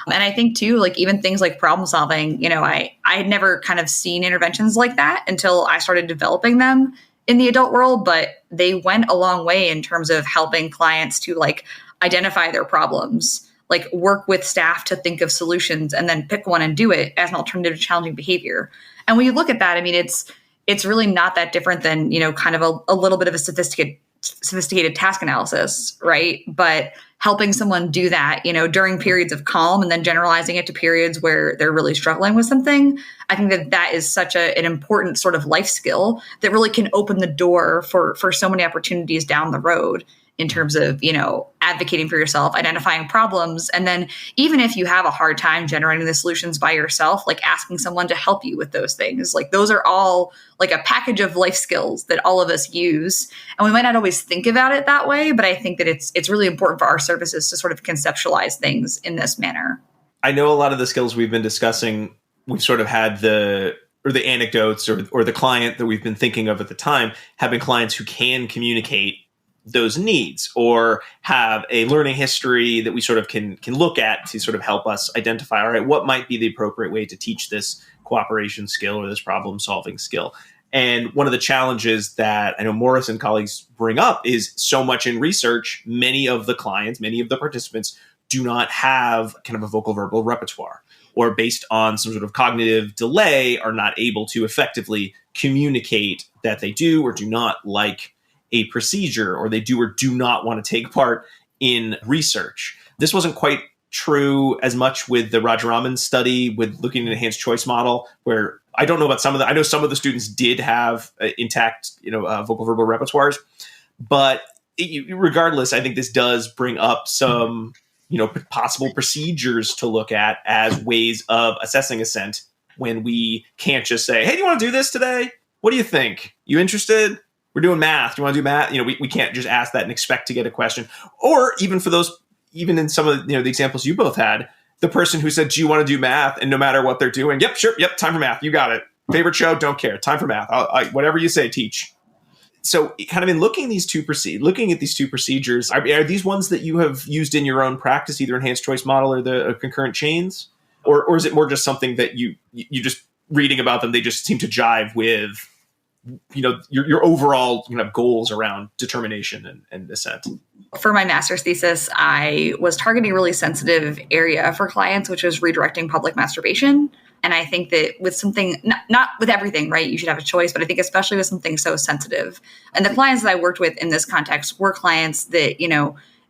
And I think too, like even things like problem solving, I had never kind of seen interventions like that until I started developing them in the adult world, but they went a long way in terms of helping clients to like identify their problems, like work with staff to think of solutions and then pick one and do it as an alternative to challenging behavior. And when you look at that, I mean, it's really not that different than, kind of a little bit of a sophisticated task analysis, right? But helping someone do that, during periods of calm and then generalizing it to periods where they're really struggling with something. I think that is such an important sort of life skill that really can open the door for so many opportunities down the road in terms of, advocating for yourself, identifying problems. And then even if you have a hard time generating the solutions by yourself, like asking someone to help you with those things, like those are all like a package of life skills that all of us use. And we might not always think about it that way, but I think that it's really important for our services to sort of conceptualize things in this manner. I know a lot of the skills we've been discussing, we've sort of had the anecdotes or the client that we've been thinking of at the time have been clients who can communicate those needs or have a learning history that we sort of can look at to sort of help us identify, all right, what might be the appropriate way to teach this cooperation skill or this problem solving skill. And one of the challenges that I know Morris and colleagues bring up is so much in research, many of the clients, many of the participants do not have kind of a vocal verbal repertoire, or based on some sort of cognitive delay are not able to effectively communicate that they do or do not like a procedure, or they do or do not want to take part in research. This wasn't quite true as much with the Rajaraman study with looking at an enhanced choice model, where I don't know about I know some of the students did have intact, vocal verbal repertoires, but regardless, I think this does bring up some, possible procedures to look at as ways of assessing assent when we can't just say, hey, do you want to do this today? What do you think? You interested? We're doing math. Do you want to do math? We can't just ask that and expect to get a question. Or even for those, even in some of the examples you both had, the person who said, do you want to do math? And no matter what they're doing, yep, sure, yep, time for math. You got it. Favorite show, don't care. Time for math. Whatever you say, teach. So kind of in looking at these two procedures, are these ones that you have used in your own practice, either enhanced choice model or the concurrent chains? Or is it more just something that you just reading about them, they just seem to jive with your overall goals around determination and assent? For my master's thesis, I was targeting a really sensitive area for clients, which was redirecting public masturbation. And I think that with something, not with everything, right, you should have a choice, but I think especially with something so sensitive. And the clients that I worked with in this context were clients that,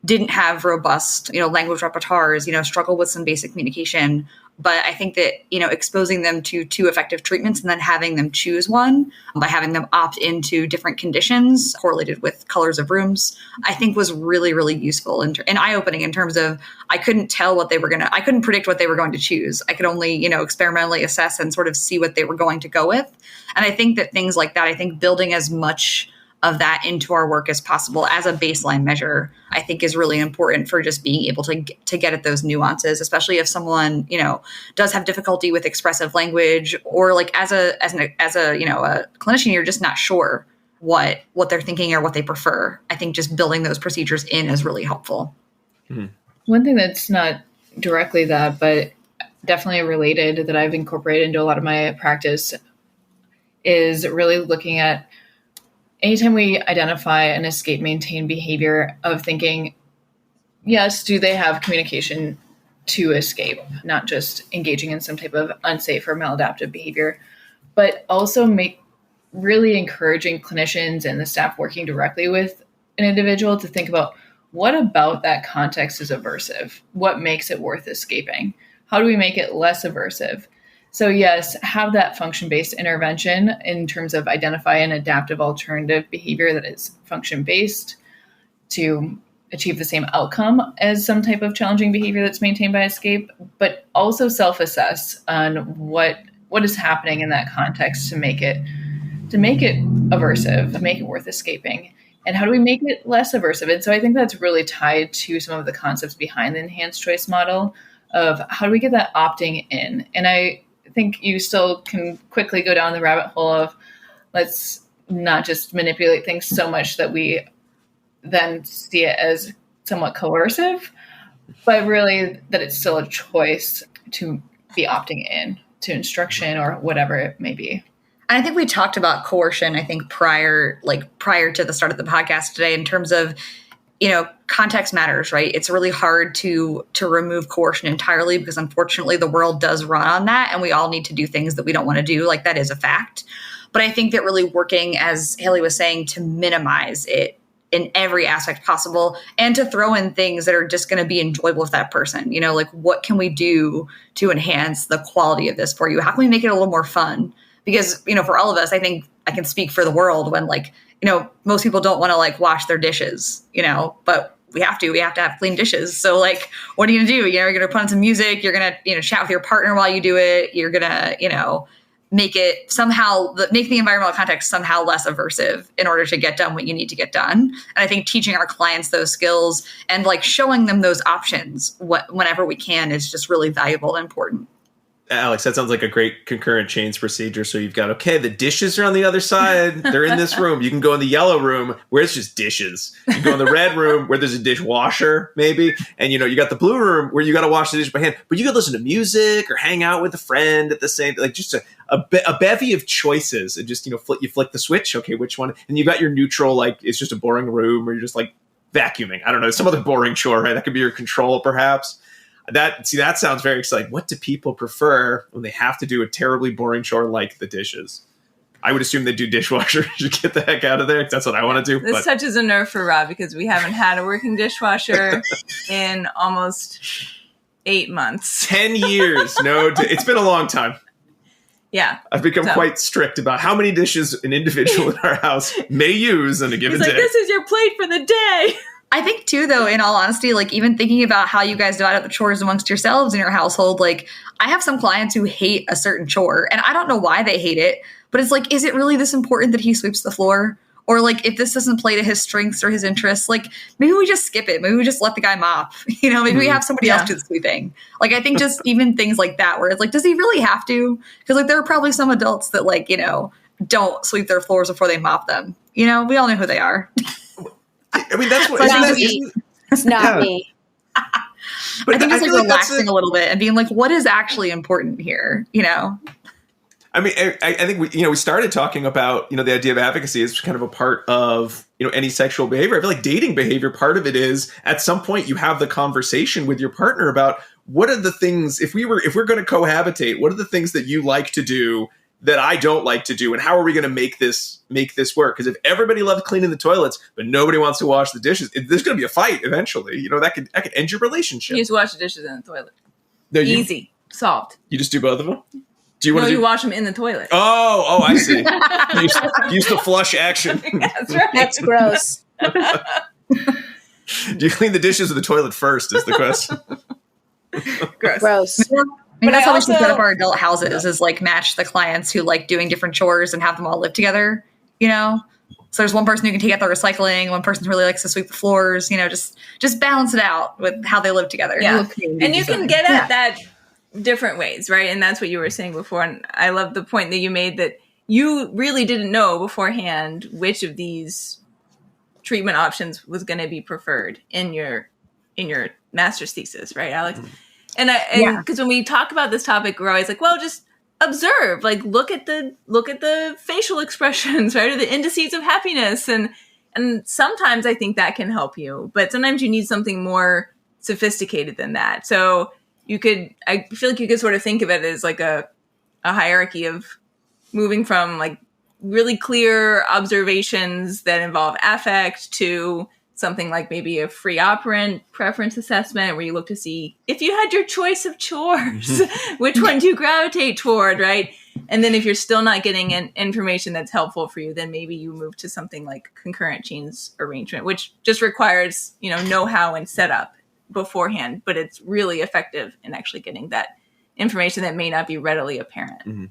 didn't have robust, language repertoires, struggle with some basic communication. But I think that, exposing them to two effective treatments and then having them choose one by having them opt into different conditions correlated with colors of rooms, I think was really, really useful and eye-opening in terms of I couldn't predict what they were going to choose. I could only, experimentally assess and sort of see what they were going to go with. And I think that things like that, building as much of that into our work as possible as a baseline measure, I think is really important for just being able to get at those nuances, especially if someone, does have difficulty with expressive language, or like as a clinician, you're just not sure what they're thinking or what they prefer. I think just building those procedures in is really helpful. Mm-hmm. One thing that's not directly that, but definitely related that I've incorporated into a lot of my practice is really looking at anytime we identify an escape maintain behavior of thinking, yes, do they have communication to escape, not just engaging in some type of unsafe or maladaptive behavior, but also really encouraging clinicians and the staff working directly with an individual to think about what about that context is aversive? What makes it worth escaping? How do we make it less aversive? So yes, have that function-based intervention in terms of identify an adaptive alternative behavior that is function-based to achieve the same outcome as some type of challenging behavior that's maintained by escape, but also self-assess on what is happening in that context to make it aversive, to make it worth escaping. And how do we make it less aversive? And so I think that's really tied to some of the concepts behind the enhanced choice model of how do we get that opting in? And I think you still can quickly go down the rabbit hole of let's not just manipulate things so much that we then see it as somewhat coercive, but really that it's still a choice to be opting in to instruction or whatever it may be. And I think we talked about coercion, I think prior to the start of the podcast today, in terms of, context matters, right? It's really hard to remove coercion entirely because unfortunately the world does run on that and we all need to do things that we don't want to do. Like, that is a fact. But I think that really working, as Haley was saying, to minimize it in every aspect possible and to throw in things that are just going to be enjoyable with that person. Like, what can we do to enhance the quality of this for you? How can we make it a little more fun? Because, for all of us, I think I can speak for the world when most people don't want to wash their dishes, but we have to have clean dishes. So what are you going to do? You're going to put on some music. You're going to, chat with your partner while you do it. You're going to, make it somehow, make the environmental context somehow less aversive in order to get done what you need to get done. And I think teaching our clients those skills and showing them those options whenever we can is just really valuable and important. Alex, that sounds like a great concurrent chains procedure. So you've got, the dishes are on the other side. They're in this room. You can go in the yellow room where it's just dishes. You can go in the red room where there's a dishwasher, maybe. And, you got the blue room where you got to wash the dish by hand. But you could listen to music or hang out with a friend at the same, just a bevy of choices. And just, you flick the switch. Okay, which one? And you got your neutral, it's just a boring room or you're just vacuuming. I don't know, some other boring chore, right? That could be your control, perhaps. That sounds very exciting. What do people prefer when they have to do a terribly boring chore like the dishes? I would assume they do dishwasher to get the heck out of there. That's what I want to do. This touches a nerve for Rob because we haven't had a working dishwasher in almost 8 months. 10 years. No, it's been a long time. Yeah. I've become quite strict about how many dishes an individual in our house may use on a given day. This is your plate for the day. I think too, though, in all honesty, even thinking about how you guys divide up the chores amongst yourselves in your household, I have some clients who hate a certain chore and I don't know why they hate it, but it's is it really this important that he sweeps the floor? Or if this doesn't play to his strengths or his interests, maybe we just skip it. Maybe we just let the guy mop, maybe we have somebody else do the sweeping. I think just even things like that where it's does he really have to? Because there are probably some adults that don't sweep their floors before they mop them. We all know who they are. I mean, that's what it's not me. But I think just relaxing a little bit and being what is actually important here, I mean, I think we started talking about, the idea of advocacy is kind of a part of, any sexual behavior. I feel like dating behavior, part of it is at some point you have the conversation with your partner about what are the things, if we're going to cohabitate, what are the things that you like to do that I don't like to do, and how are we going to make this work? Because if everybody loves cleaning the toilets, but nobody wants to wash the dishes, there's going to be a fight eventually. That could end your relationship. You just wash the dishes in the toilet. No, easy, solved. You just do both of them. Do you want to? You wash them in the toilet. Oh, I see. use the flush action. That's right. That's gross. Do you clean the dishes or the toilet first? Is the question. Gross. I mean, that's how we should set up our adult houses is match the clients who like doing different chores and have them all live together, So there's one person who can take out the recycling, one person who really likes to sweep the floors, just balance it out with how they live together. Yeah. And you can get at that different ways, right? And that's what you were saying before. And I love the point that you made that you really didn't know beforehand which of these treatment options was going to be preferred in your master's thesis, right, Alex? And because when we talk about this topic, we're always just observe, look at the facial expressions, right, or the indices of happiness, and sometimes I think that can help you, but sometimes you need something more sophisticated than that. So I feel like you could sort of think of it as a hierarchy of moving from really clear observations that involve affect to something like maybe a free operant preference assessment where you look to see if you had your choice of chores, which one do you gravitate toward, right? And then if you're still not getting information that's helpful for you, then maybe you move to something like concurrent chains arrangement, which just requires, know-how and setup beforehand, but it's really effective in actually getting that information that may not be readily apparent. Mm-hmm.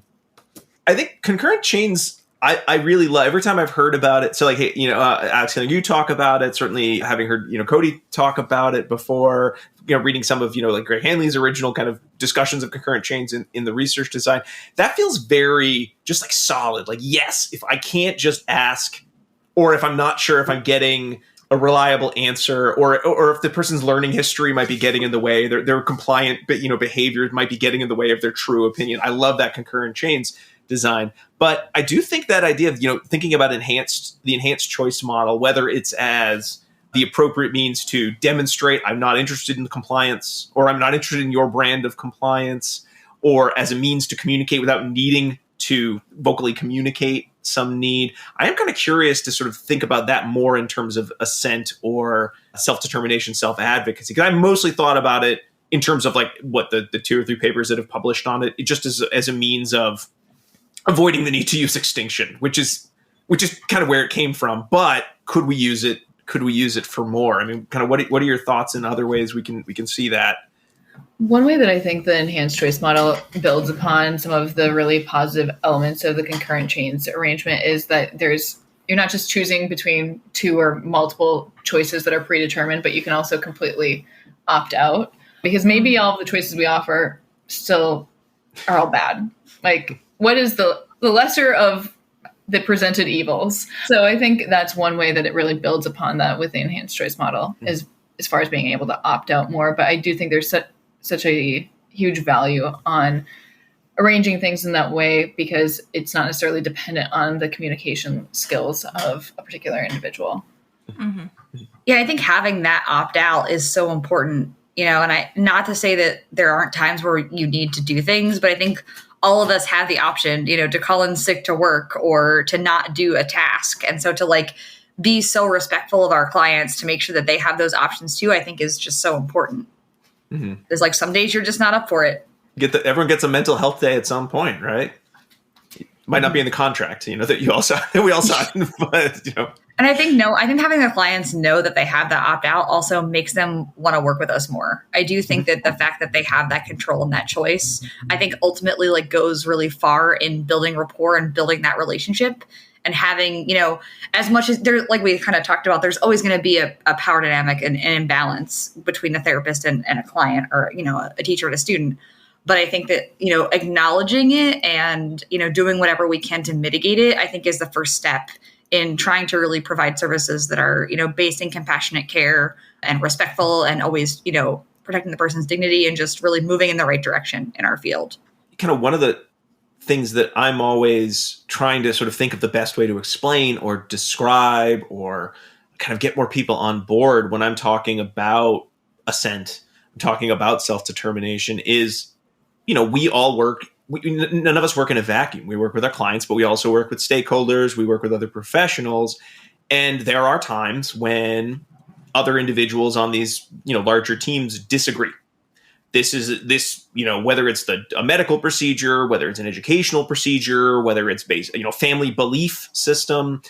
I think concurrent chains, I really love every time I've heard about it. So Alex, you talk about it, certainly having heard, Cody talk about it before, reading some of, Greg Hanley's original kind of discussions of concurrent chains in the research design. That feels very just like solid. Like, yes, if I can't just ask, or if I'm not sure if I'm getting a reliable answer, or if the person's learning history might be getting in the way, their compliant behavior might be getting in the way of their true opinion. I love that concurrent chains design. But I do think that idea of, thinking about the enhanced choice model, whether it's as the appropriate means to demonstrate I'm not interested in compliance, or I'm not interested in your brand of compliance, or as a means to communicate without needing to vocally communicate some need. I am kind of curious to sort of think about that more in terms of assent or self-determination, self-advocacy, because I mostly thought about it in terms of like what the 2 or 3 papers that have published on it, just as a means of avoiding the need to use extinction, which is kind of where it came from. But could we use it? Could we use it for more? I mean, kind of what are your thoughts in other ways we can see that? One way that I think the enhanced choice model builds upon some of the really positive elements of the concurrent chains arrangement is that you're not just choosing between 2 or multiple choices that are predetermined, but you can also completely opt out, because maybe all of the choices we offer still are all bad. Like, what is the lesser of the presented evils? So I think that's one way that it really builds upon that with the enhanced choice model, is as far as being able to opt out more. But I do think there's such a huge value on arranging things in that way, because it's not necessarily dependent on the communication skills of a particular individual. Mm-hmm. Yeah, I think having that opt out is so important, and not to say that there aren't times where you need to do things, but I think all of us have the option, to call in sick to work or to not do a task. And so to be so respectful of our clients to make sure that they have those options too, I think is just so important. Mm-hmm. There's some days you're just not up for it. Everyone gets a mental health day at some point, right? It might not be in the contract, that we all sign, but And I think having the clients know that they have that opt out also makes them want to work with us more. I do think that the fact that they have that control and that choice, I think ultimately goes really far in building rapport and building that relationship, and having, as much as there, like we kind of talked about, there's always going to be a power dynamic and an imbalance between a therapist and a client, or, a teacher and a student. But I think that, acknowledging it and, doing whatever we can to mitigate it, I think is the first step in trying to really provide services that are, based in compassionate care and respectful, and always, protecting the person's dignity and just really moving in the right direction in our field. Kind of one of the things that I'm always trying to sort of think of the best way to explain or describe or kind of get more people on board when I'm talking about assent, I'm talking about self-determination is, we all work. None of us work in a vacuum. We work with our clients, but we also work with stakeholders. We work with other professionals. And there are times when other individuals on these, larger teams disagree. Whether it's a medical procedure, whether it's an educational procedure, whether it's based, family belief system,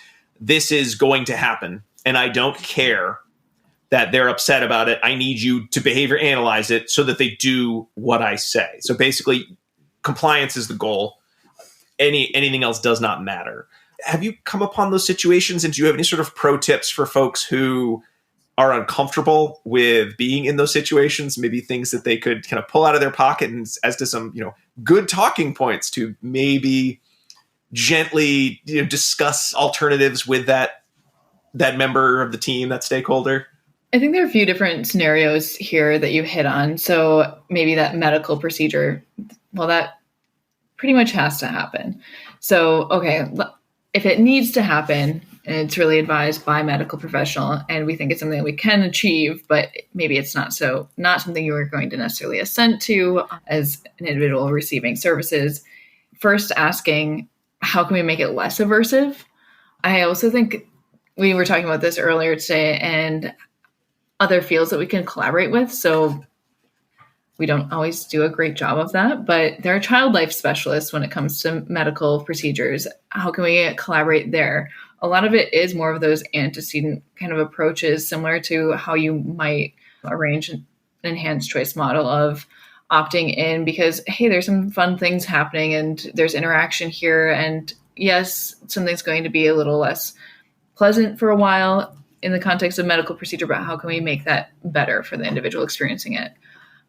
this is going to happen. And I don't care that they're upset about it. I need you to behavior analyze it so that they do what I say. So basically, compliance is the goal. Anything else does not matter. Have you come upon those situations, and do you have any sort of pro tips for folks who are uncomfortable with being in those situations? Maybe things that they could kind of pull out of their pocket, and as to some, good talking points to maybe gently, discuss alternatives with that member of the team, that stakeholder? I think there are a few different scenarios here that you hit on. So maybe that medical procedure, well, that pretty much has to happen. So, okay, if it needs to happen and it's really advised by a medical professional and we think it's something that we can achieve, but maybe it's not something you are going to necessarily assent to as an individual receiving services, first asking, how can we make it less aversive? I also think we were talking about this earlier today, and other fields that we can collaborate with. So we don't always do a great job of that, but there are child life specialists when it comes to medical procedures. How can we collaborate there? A lot of it is more of those antecedent kind of approaches, similar to how you might arrange an enhanced choice model of opting in because, hey, there's some fun things happening and there's interaction here. And yes, something's going to be a little less pleasant for a while in the context of medical procedure, but how can we make that better for the individual experiencing it?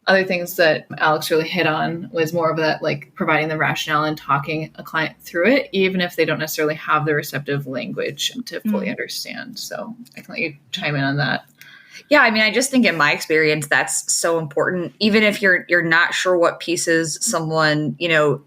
Other things that Alex really hit on was more of that, like providing the rationale and talking a client through it, even if they don't necessarily have the receptive language to fully understand. So I can let you chime in on that. Yeah, I mean, I just think in my experience, that's so important. Even if you're not sure what pieces someone,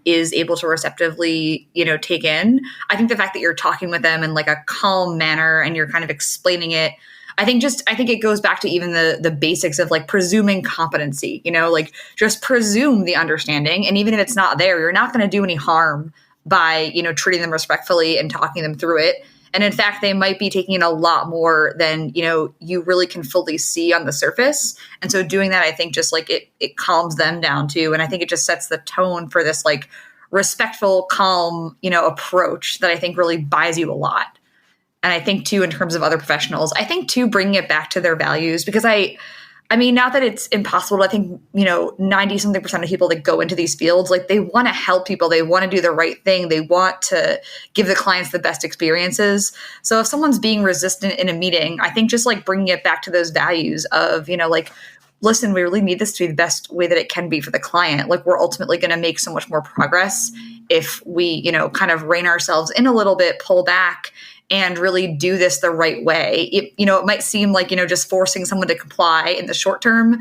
is able to receptively, take in, I think the fact that you're talking with them in like a calm manner and you're kind of explaining it, I think it goes back to even the basics of like presuming competency, like just presume the understanding. And even if it's not there, you're not going to do any harm by, treating them respectfully and talking them through it. And in fact, they might be taking in a lot more than, you really can fully see on the surface. And so doing that, I think just like it calms them down too. And I think it just sets the tone for this like respectful, calm, approach that I think really buys you a lot. And I think too, in terms of other professionals, I think too, bringing it back to their values, because I mean, not that it's impossible. I think, 90-something% of people that go into these fields, like they want to help people. They want to do the right thing. They want to give the clients the best experiences. So if someone's being resistant in a meeting, I think just like bringing it back to those values of, like, listen, we really need this to be the best way that it can be for the client. Like we're ultimately going to make so much more progress if we, kind of rein ourselves in a little bit, pull back, and really do this the right way. It might seem like, just forcing someone to comply in the short term,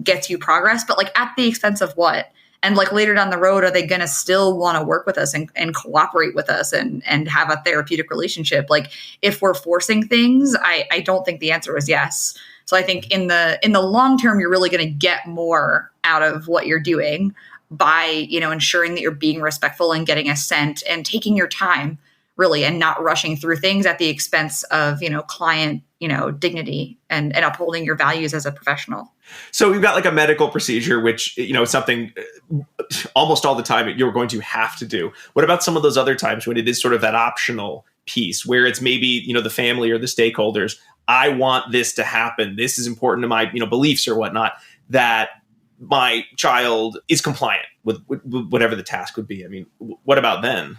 gets you progress, but like at the expense of what? And like later down the road, are they going to still want to work with us and cooperate with us and have a therapeutic relationship? Like if we're forcing things, I don't think the answer is yes. So I think in the long term, you're really going to get more out of what you're doing by, ensuring that you're being respectful and getting assent and taking your time really, and not rushing through things at the expense of, client, dignity and upholding your values as a professional. So we've got like a medical procedure, which, is something almost all the time you're going to have to do. What about some of those other times when it is sort of that optional piece where it's maybe, the family or the stakeholders, I want this to happen. This is important to my, beliefs or whatnot, that my child is compliant with whatever the task would be. I mean, what about then?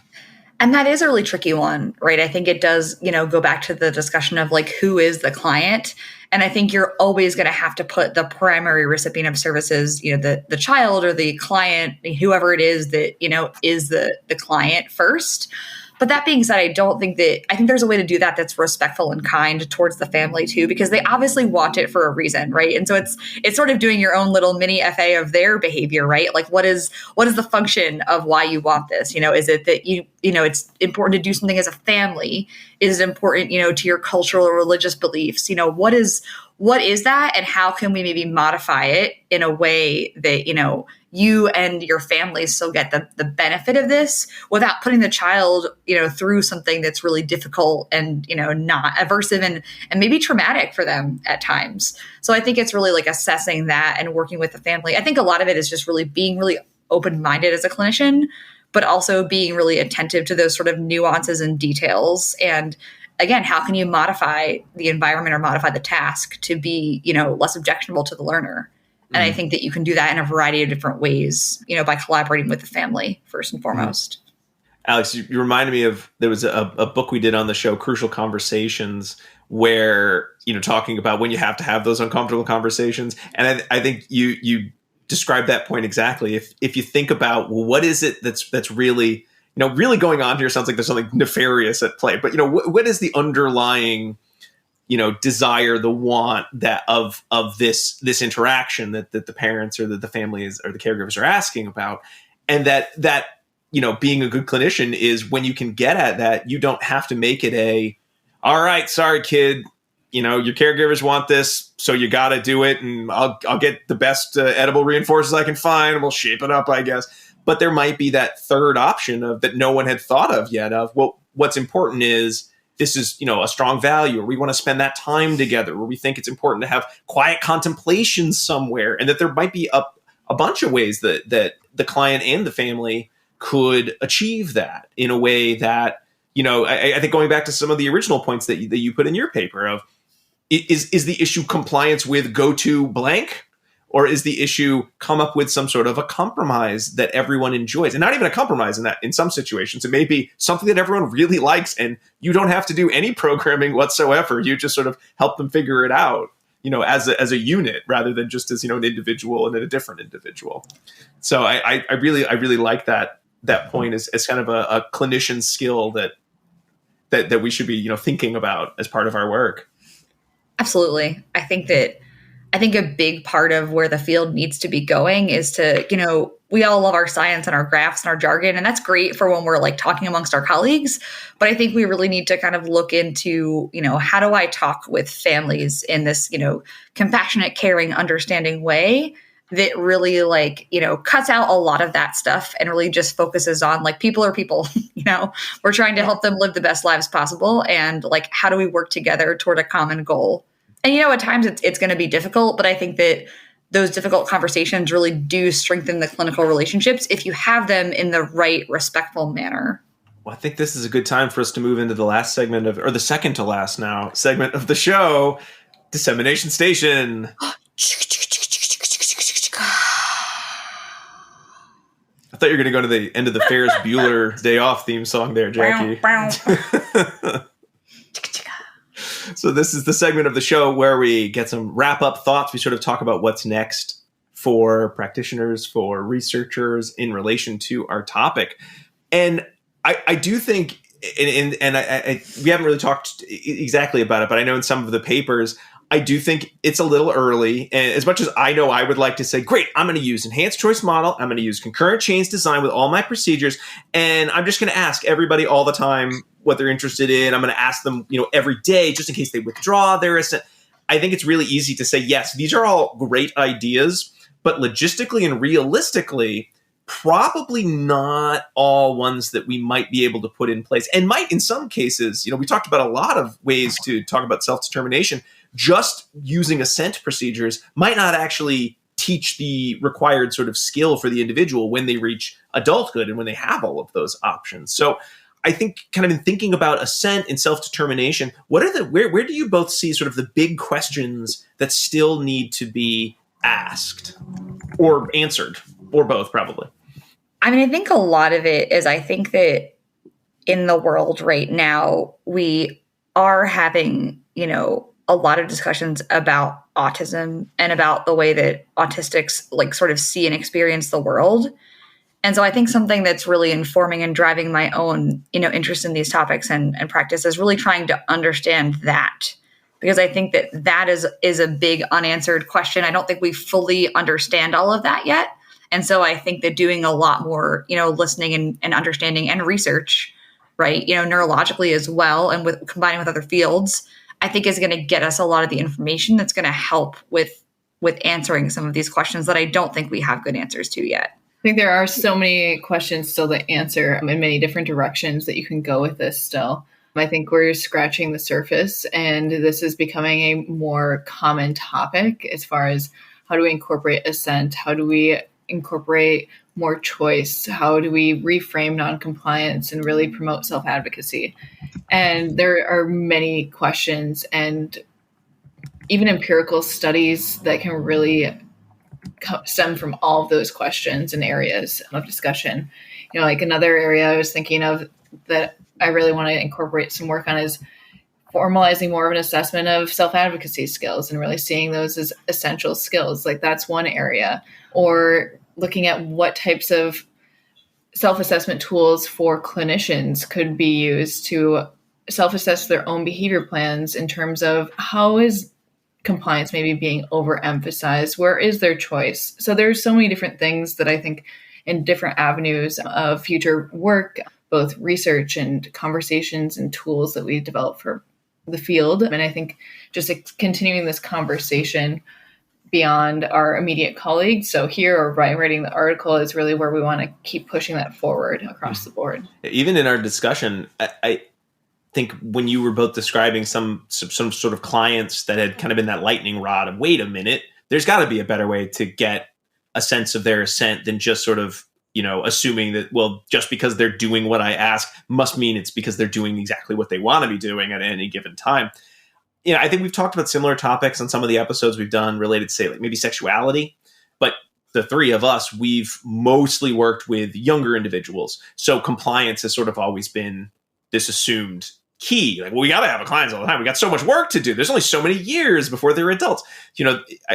And that is a really tricky one, right? I think it does, go back to the discussion of like, who is the client? And I think you're always going to have to put the primary recipient of services, the child or the client, whoever it is that, is the client first. But that being said, I think there's a way to do that that's respectful and kind towards the family too, because they obviously want it for a reason, right? And so it's sort of doing your own little mini FA of their behavior, right? Like what is the function of why you want this? Is it that it's important to do something as a family? Is it important, to your cultural or religious beliefs? What is that, and how can we maybe modify it in a way that, you and your family still get the benefit of this without putting the child, through something that's really difficult and, not aversive and maybe traumatic for them at times. So I think it's really like assessing that and working with the family. I think a lot of it is just really being really open-minded as a clinician, but also being really attentive to those sort of nuances and details. And again, how can you modify the environment or modify the task to be, less objectionable to the learner? And I think that you can do that in a variety of different ways, by collaborating with the family first and foremost. Alex, you reminded me of, there was a book we did on the show, Crucial Conversations, where, talking about when you have to have those uncomfortable conversations. And I think you described that point exactly. If you think about, well, what is it that's really, really going on here? Sounds like there's something nefarious at play, but, what is the underlying desire, the want that of this interaction that the parents or the families or the caregivers are asking about. And that being a good clinician is when you can get at that, you don't have to make it all right, sorry, kid, your caregivers want this, so you got to do it. And I'll get the best edible reinforcers I can find. And we'll shape it up, I guess. But there might be that third option of that no one had thought of yet of, well, what's important is, this is, a strong value, or we want to spend that time together, or we think it's important to have quiet contemplation somewhere, and that there might be a bunch of ways that the client and the family could achieve that in a way that, I think going back to some of the original points that you put in your paper of, is the issue compliance with go to blank? Or is the issue come up with some sort of a compromise that everyone enjoys? And not even a compromise in some situations. It may be something that everyone really likes, and you don't have to do any programming whatsoever. You just sort of help them figure it out. as a unit rather than just as, an individual and then a different individual. So I really like that point as kind of a clinician skill that we should be, thinking about as part of our work. Absolutely. I think a big part of where the field needs to be going is to, we all love our science and our graphs and our jargon, and that's great for when we're like talking amongst our colleagues. But I think we really need to kind of look into, how do I talk with families in this, compassionate, caring, understanding way that really cuts out a lot of that stuff and really just focuses on people are people, we're trying to help them live the best lives possible. And how do we work together toward a common goal? And, at times it's going to be difficult, but I think that those difficult conversations really do strengthen the clinical relationships if you have them in the right, respectful manner. Well, I think this is a good time for us to move into the last segment or the second to last now segment of the show, Dissemination Station. I thought you were going to go to the end of the Ferris Bueller Day Off theme song there, Jackie. So this is the segment of the show where we get some wrap-up thoughts. We sort of talk about what's next for practitioners, for researchers in relation to our topic. And I do think, and we haven't really talked exactly about it, but I know in some of the papers, I do think it's a little early. And as much as I know I would like to say, great, I'm going to use enhanced choice model. I'm going to use concurrent chains design with all my procedures. And I'm just going to ask everybody all the time what they're interested in. I'm going to ask them, every day, just in case they withdraw their assent. I think it's really easy to say, yes, these are all great ideas, but logistically and realistically, probably not all ones that we might be able to put in place, and might in some cases, we talked about a lot of ways to talk about self-determination. Just using assent procedures might not actually teach the required sort of skill for the individual when they reach adulthood and when they have all of those options. So I think kind of in thinking about assent and self-determination, where do you both see sort of the big questions that still need to be asked or answered, or both probably? I mean, I think a lot of it is, I think that in the world right now, we are having, a lot of discussions about autism and about the way that autistics sort of see and experience the world. And so I think something that's really informing and driving my own, interest in these topics and practice is really trying to understand that, because I think that is a big unanswered question. I don't think we fully understand all of that yet. And so I think that doing a lot more, listening and understanding and research, right, neurologically as well, and with combining with other fields, I think is going to get us a lot of the information that's going to help with answering some of these questions that I don't think we have good answers to yet. I think there are so many questions still to answer in many different directions that you can go with this still. I think we're scratching the surface, and this is becoming a more common topic as far as how do we incorporate assent? How do we incorporate more choice? How do we reframe noncompliance and really promote self-advocacy? And there are many questions and even empirical studies that can really stem from all of those questions and areas of discussion. Another area I was thinking of that I really want to incorporate some work on is formalizing more of an assessment of self-advocacy skills and really seeing those as essential skills. That's one area. Or looking at what types of self-assessment tools for clinicians could be used to self-assess their own behavior plans in terms of how is compliance maybe being overemphasized? Where is their choice? So there's so many different things that I think in different avenues of future work, both research and conversations and tools that we develop for the field. And I think just continuing this conversation beyond our immediate colleagues. So here, or writing the article, is really where we want to keep pushing that forward across the board. Even in our discussion, I think when you were both describing some sort of clients that had kind of been that lightning rod of, wait a minute, there's got to be a better way to get a sense of their assent than just sort of, assuming that, well, just because they're doing what I ask must mean it's because they're doing exactly what they want to be doing at any given time. I think we've talked about similar topics on some of the episodes we've done related to, say, maybe sexuality, but the three of us, we've mostly worked with younger individuals. So compliance has sort of always been this assumed key. Like, well, we got to have clients all the time. We got so much work to do. There's only so many years before they're adults.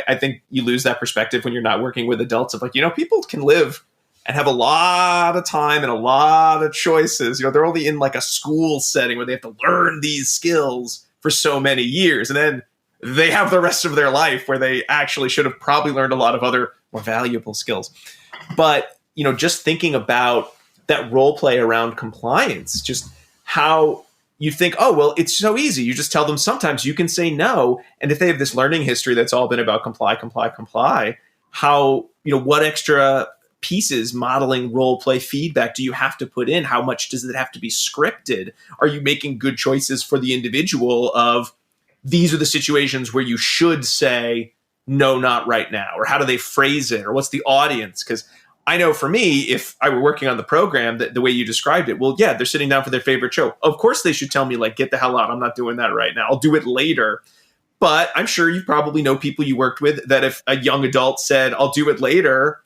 I think you lose that perspective when you're not working with adults of like, people can live and have a lot of time and a lot of choices. They're only in like a school setting where they have to learn these skills for so many years. And then they have the rest of their life where they actually should have probably learned a lot of other more valuable skills. But, just thinking about that role play around compliance, just how you think, oh, well, it's so easy. You just tell them sometimes you can say no. And if they have this learning history that's all been about comply, how, what extra pieces, modeling, role play, feedback do you have to put in? How much does it have to be scripted? Are you making good choices for the individual of these are the situations where you should say, no, not right now? Or how do they phrase it? Or what's the audience? Because I know for me, if I were working on the program, that the way you described it, well, yeah, they're sitting down for their favorite show. Of course, they should tell me, like, get the hell out. I'm not doing that right now. I'll do it later. But I'm sure you probably know people you worked with that if a young adult said, I'll do it later,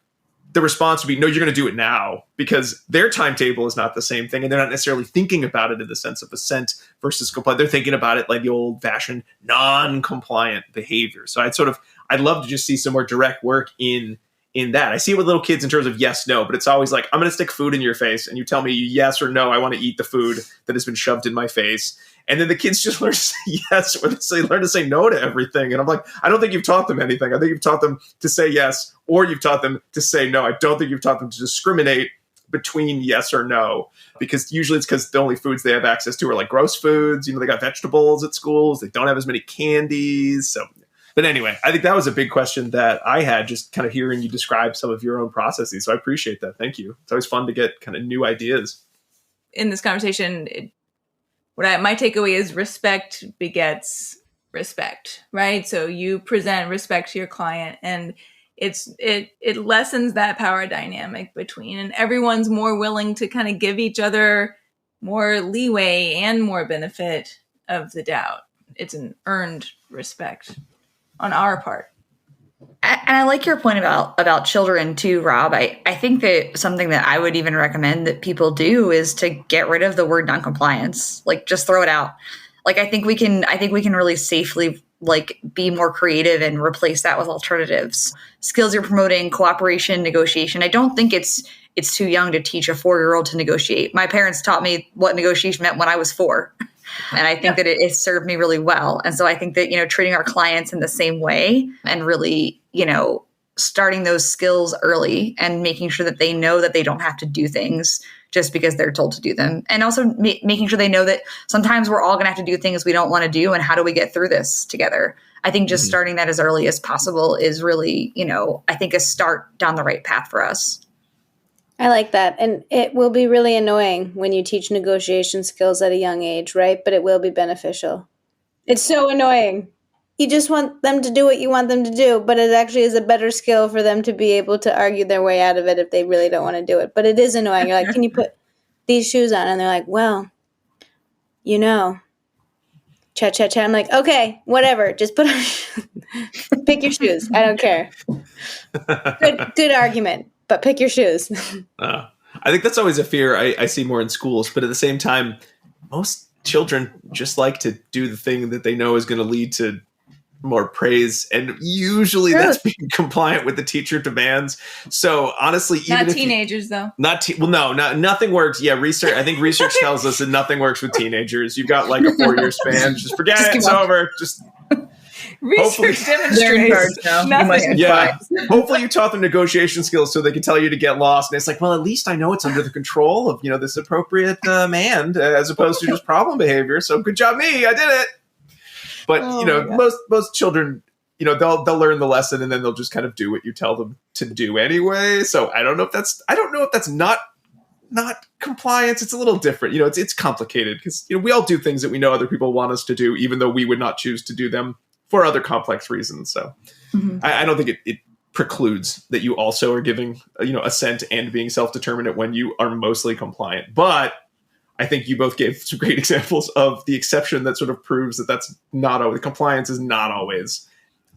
the response would be, no, you're going to do it now, because their timetable is not the same thing. And they're not necessarily thinking about it in the sense of assent versus compliant. They're thinking about it like the old fashioned non-compliant behavior. So I'd love to just see some more direct work in that. I see it with little kids in terms of yes, no, but it's always like, I'm going to stick food in your face and you tell me yes or no, I want to eat the food that has been shoved in my face. And then the kids just learn to say yes, or they learn to say no to everything. And I'm like, I don't think you've taught them anything. I think you've taught them to say yes, or you've taught them to say no. I don't think you've taught them to discriminate between yes or no, because usually it's because the only foods they have access to are like gross foods. They got vegetables at schools. They don't have as many candies. So, but anyway, I think that was a big question that I had, just kind of hearing you describe some of your own processes. So I appreciate that. Thank you. It's always fun to get kind of new ideas. In this conversation, my takeaway is respect begets respect, right? So you present respect to your client, and it lessens that power dynamic between, and everyone's more willing to kind of give each other more leeway and more benefit of the doubt. It's an earned respect on our part. And I like your point about children too, Rob. I think that something that I would even recommend that people do is to get rid of the word noncompliance. Like, just throw it out. Like, I think we can really safely be more creative and replace that with alternatives. Skills you're promoting, cooperation, negotiation. I don't think it's too young to teach a 4-year-old to negotiate. My parents taught me what negotiation meant when I was 4. And I think that it served me really well. And so I think that, treating our clients in the same way and really, starting those skills early and making sure that they know that they don't have to do things just because they're told to do them. And also making sure they know that sometimes we're all going to have to do things we don't want to do. And how do we get through this together? I think just starting that as early as possible is really, I think a start down the right path for us. I like that. And it will be really annoying when you teach negotiation skills at a young age, right? But it will be beneficial. It's so annoying. You just want them to do what you want them to do, but it actually is a better skill for them to be able to argue their way out of it if they really don't want to do it. But it is annoying. You're like, can you put these shoes on? And they're like, well, chat. I'm like, okay, whatever. Just put on, pick your shoes. I don't care. Good argument. But pick your shoes. I think that's always a fear I see more in schools. But at the same time, most children just like to do the thing that they know is going to lead to more praise. And usually that's being compliant with the teacher demands. So honestly, even not teenagers, though. Nothing works. Yeah, I think research tells us that nothing works with teenagers. You've got like a 4-year span. Just forget it. It's over. Just... Research demonstrates. Hopefully you taught them negotiation skills so they can tell you to get lost. And it's like, well, at least I know it's under the control of, this appropriate man as opposed to just problem behavior. So good job me. I did it. But, most children, they'll learn the lesson and then they'll just kind of do what you tell them to do anyway. So I don't know if that's not compliance. It's a little different. It's complicated because, we all do things that we know other people want us to do, even though we would not choose to do them for other complex reasons. So I don't think it precludes that you also are giving, assent and being self-determinate when you are mostly compliant. But I think you both gave some great examples of the exception that sort of proves that that's not always, compliance is not always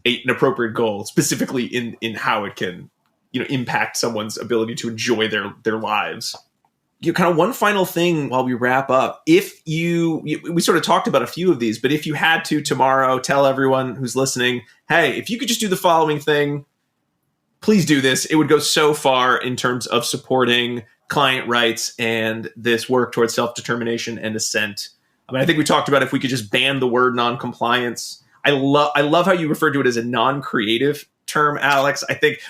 an appropriate goal, specifically in how it can, impact someone's ability to enjoy their lives. kind of one final thing while we wrap up. If we sort of talked about a few of these, but if you had to tomorrow tell everyone who's listening, hey, if you could just do the following thing, please do this. It would go so far in terms of supporting client rights and this work towards self-determination and assent. I mean, I think we talked about if we could just ban the word non-compliance. I love how you referred to it as a non-creative term, Alex. I think,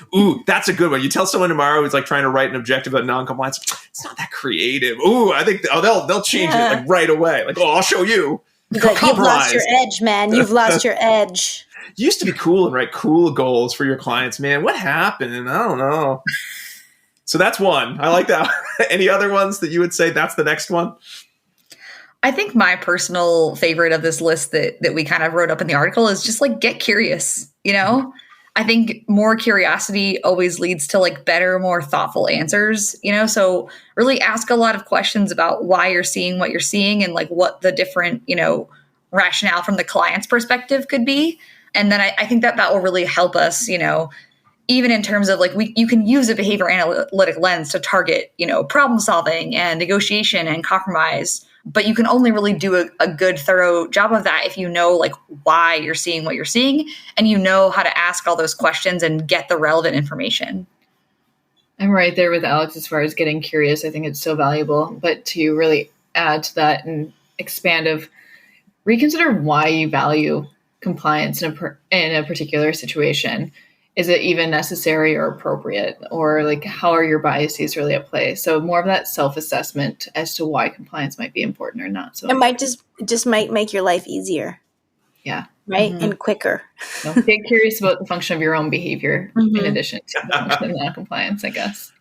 that's a good one. You tell someone tomorrow who's like trying to write an objective about non-compliance, it's not that creative. I think they'll change it like right away. Like, I'll show you. You've lost your edge, man. You've lost your edge. You used to be cool and write cool goals for your clients, man. What happened? I don't know. So that's one. I like that. Any other ones that you would say that's the next one? I think my personal favorite of this list that we kind of wrote up in the article is just like, get curious, I think more curiosity always leads to like better, more thoughtful answers, so really ask a lot of questions about why you're seeing what you're seeing and like what the different, rationale from the client's perspective could be. And then I think that will really help us, even in terms of like, you can use a behavior analytic lens to target, problem solving and negotiation and compromise. But you can only really do a good, thorough job of that if you know like why you're seeing what you're seeing and you know how to ask all those questions and get the relevant information. I'm right there with Alex as far as getting curious. I think it's so valuable. But to really add to that and expand of reconsider why you value compliance in a particular situation. Is it even necessary or appropriate? Or like, how are your biases really at play? So more of that self-assessment as to why compliance might be important or not. So it might just might make your life easier. Yeah. Right. Mm-hmm. And quicker. Get curious about the function of your own behavior in addition to the function of non-compliance, I guess.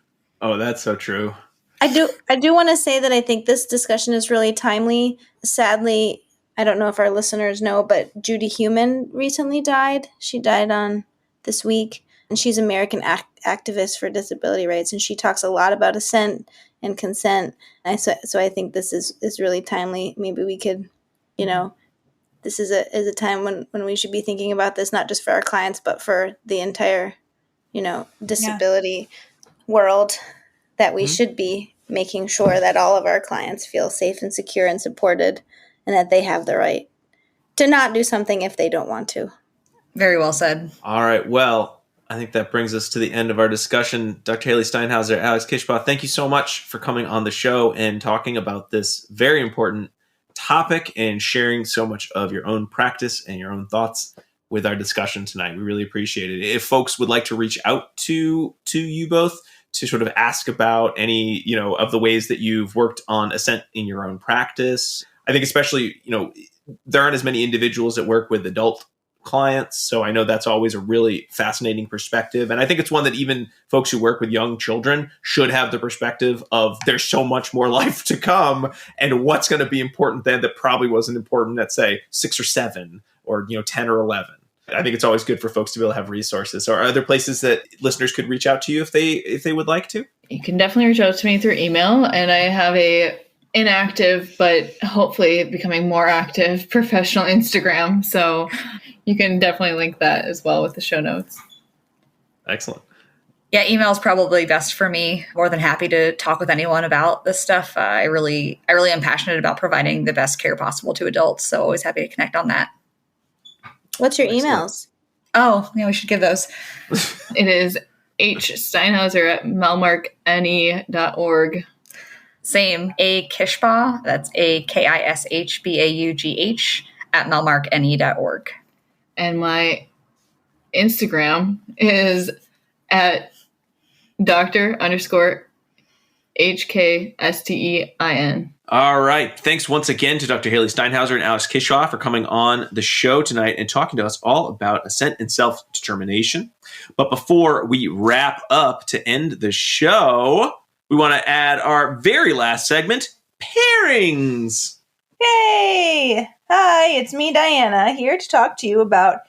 Oh, that's so true. I do want to say that I think this discussion is really timely. Sadly, I don't know if our listeners know, but Judy Heumann recently died. She died on this week, and she's an American activist for disability rights, and she talks a lot about assent and consent. And so I think this is really timely. Maybe we could, this is a time when we should be thinking about this, not just for our clients, but for the entire, disability world, that we should be making sure that all of our clients feel safe and secure and supported, and that they have the right to not do something if they don't want to. Very well said. All right. Well, I think that brings us to the end of our discussion. Dr. Haley Steinhauser, Alex Kishbaugh, thank you so much for coming on the show and talking about this very important topic and sharing so much of your own practice and your own thoughts with our discussion tonight. We really appreciate it. If folks would like to reach out to you both to sort of ask about any, of the ways that you've worked on assent in your own practice, I think especially, there aren't as many individuals that work with adult clients. So I know that's always a really fascinating perspective. And I think it's one that even folks who work with young children should have the perspective of there's so much more life to come and what's going to be important then that probably wasn't important at, say, 6 or 7 or, 10 or 11. I think it's always good for folks to be able to have resources. So are there places that listeners could reach out to you if they would like to? You can definitely reach out to me through email. And I have a inactive, but hopefully becoming more active professional Instagram. So you can definitely link that as well with the show notes. Excellent. Yeah, email is probably best for me. More than happy to talk with anyone about this stuff. I really am passionate about providing the best care possible to adults. So always happy to connect on that. What's your emails? Oh, yeah, we should give those. It is hsteinhauser@melmarkne.org. Same. A Kishbaugh, that's AKISHBAUGH @melmarkne.org. And my Instagram is at Dr._HKSTEIN. All right. Thanks once again to Dr. Haley Steinhauser and Alex Kishbaugh for coming on the show tonight and talking to us all about assent and self-determination. But before we wrap up to end the show, we want to add our very last segment, pairings. Yay! Hi, it's me, Diana, here to talk to you about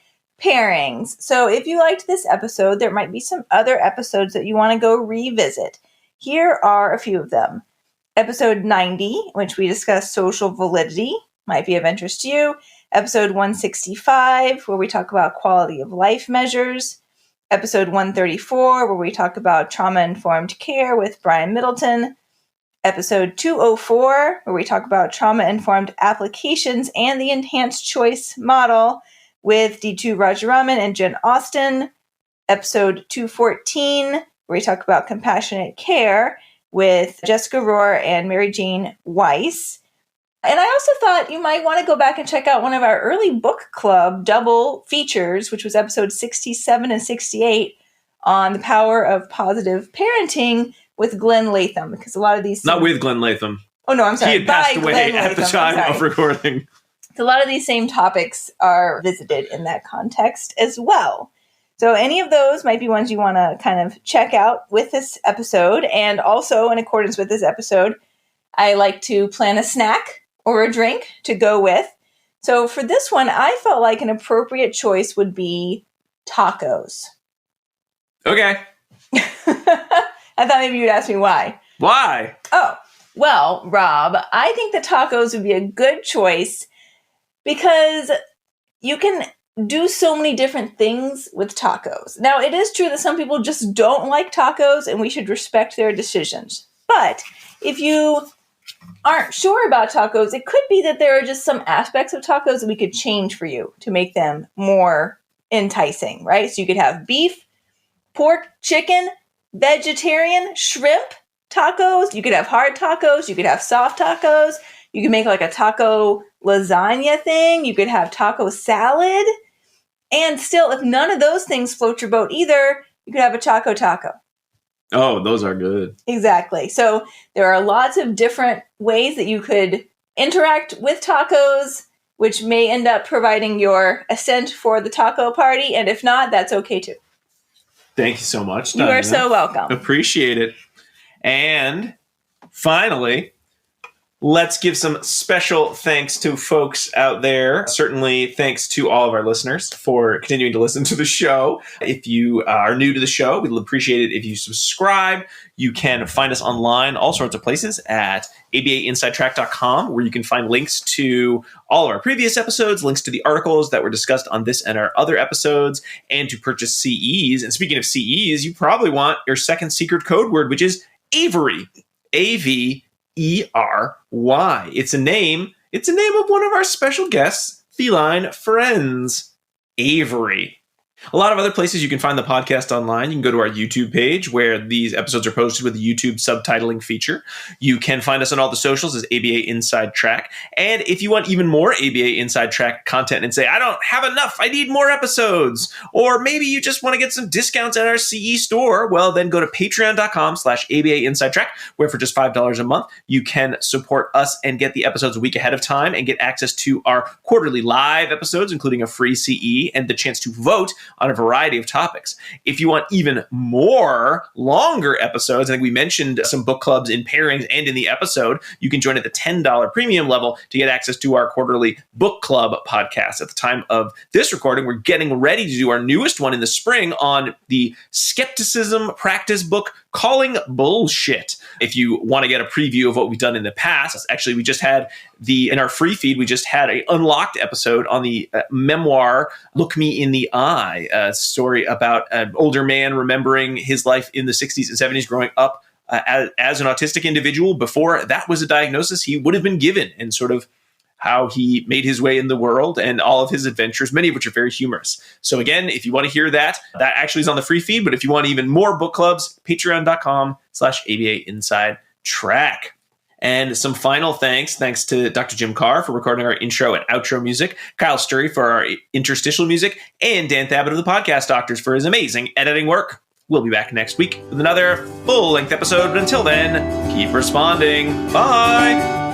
pairings. So if you liked this episode, there might be some other episodes that you want to go revisit. Here are a few of them. Episode 90, in which we discuss social validity, might be of interest to you. Episode 165, where we talk about quality of life measures. Episode 134, where we talk about trauma-informed care with Brian Middleton. episode 204, where we talk about trauma-informed applications and the enhanced choice model with D2 Rajaraman and Jen Austen. Episode 214, where we talk about compassionate care with Jessica Rohr and Mary Jane Weiss. And I also thought you might want to go back and check out one of our early book club double features, which was episode 67 and 68 on the power of positive parenting with Glenn Latham, because a lot of these... Not with Glenn Latham. Oh, no, I'm sorry. He had passed away at the time of recording. So a lot of these same topics are visited in that context as well. So any of those might be ones you want to kind of check out with this episode. And also, in accordance with this episode, I like to plan a snack or a drink to go with. So for this one, I felt like an appropriate choice would be tacos. Okay. I thought maybe you'd ask me why. Why? Oh, well, Rob, I think that tacos would be a good choice because you can do so many different things with tacos. Now, it is true that some people just don't like tacos, and we should respect their decisions. But if you aren't sure about tacos, it could be that there are just some aspects of tacos that we could change for you to make them more enticing, right? So you could have beef, pork, chicken, vegetarian, shrimp tacos. You could have hard tacos. You could have soft tacos. You could make like a taco lasagna thing. You could have taco salad. And still, if none of those things float your boat either, you could have a Choco Taco. Oh, those are good. Exactly. So there are lots of different ways that you could interact with tacos, which may end up providing your assent for the taco party. And if not, that's okay too. Thank you so much, Diana. You are so welcome. Appreciate it. And finally, let's give some special thanks to folks out there. Certainly thanks to all of our listeners for continuing to listen to the show. If you are new to the show, we'd appreciate it if you subscribe. You can find us online, all sorts of places at abainsidetrack.com, where you can find links to all of our previous episodes, links to the articles that were discussed on this and our other episodes, and to purchase CEs. And speaking of CEs, you probably want your second secret code word, which is Avery. AVERY. It's a name of one of our special guests, feline friends, Avery. A lot of other places you can find the podcast online. You can go to our YouTube page where these episodes are posted with the YouTube subtitling feature. You can find us on all the socials as ABA Inside Track. And if you want even more ABA Inside Track content and say, I don't have enough, I need more episodes, or maybe you just want to get some discounts at our CE store, well, then go to patreon.com/ABA Inside Track, where for just $5 a month, you can support us and get the episodes a week ahead of time and get access to our quarterly live episodes, including a free CE and the chance to vote on a variety of topics. If you want even more longer episodes, I think we mentioned some book clubs in pairings and in the episode, you can join at the $10 premium level to get access to our quarterly book club podcast. At the time of this recording, we're getting ready to do our newest one in the spring on the skepticism practice book, Calling Bullshit. If you want to get a preview of what we've done in the past, actually, we just had in our free feed, we just had an unlocked episode on the memoir, Look Me in the Eye, a story about an older man remembering his life in the 60s and 70s growing up as an autistic individual before that was a diagnosis he would have been given, and sort of how he made his way in the world and all of his adventures, many of which are very humorous. So again, if you want to hear that actually is on the free feed. But if you want even more book clubs, patreon.com/ABA Inside Track. And some final thanks to Dr. Jim Carr for recording our intro and outro music, Kyle Sturry for our interstitial music, and Dan Thabit of the Podcast Doctors for his amazing editing work. We'll be back next week with another full-length episode. But until then, keep responding. Bye!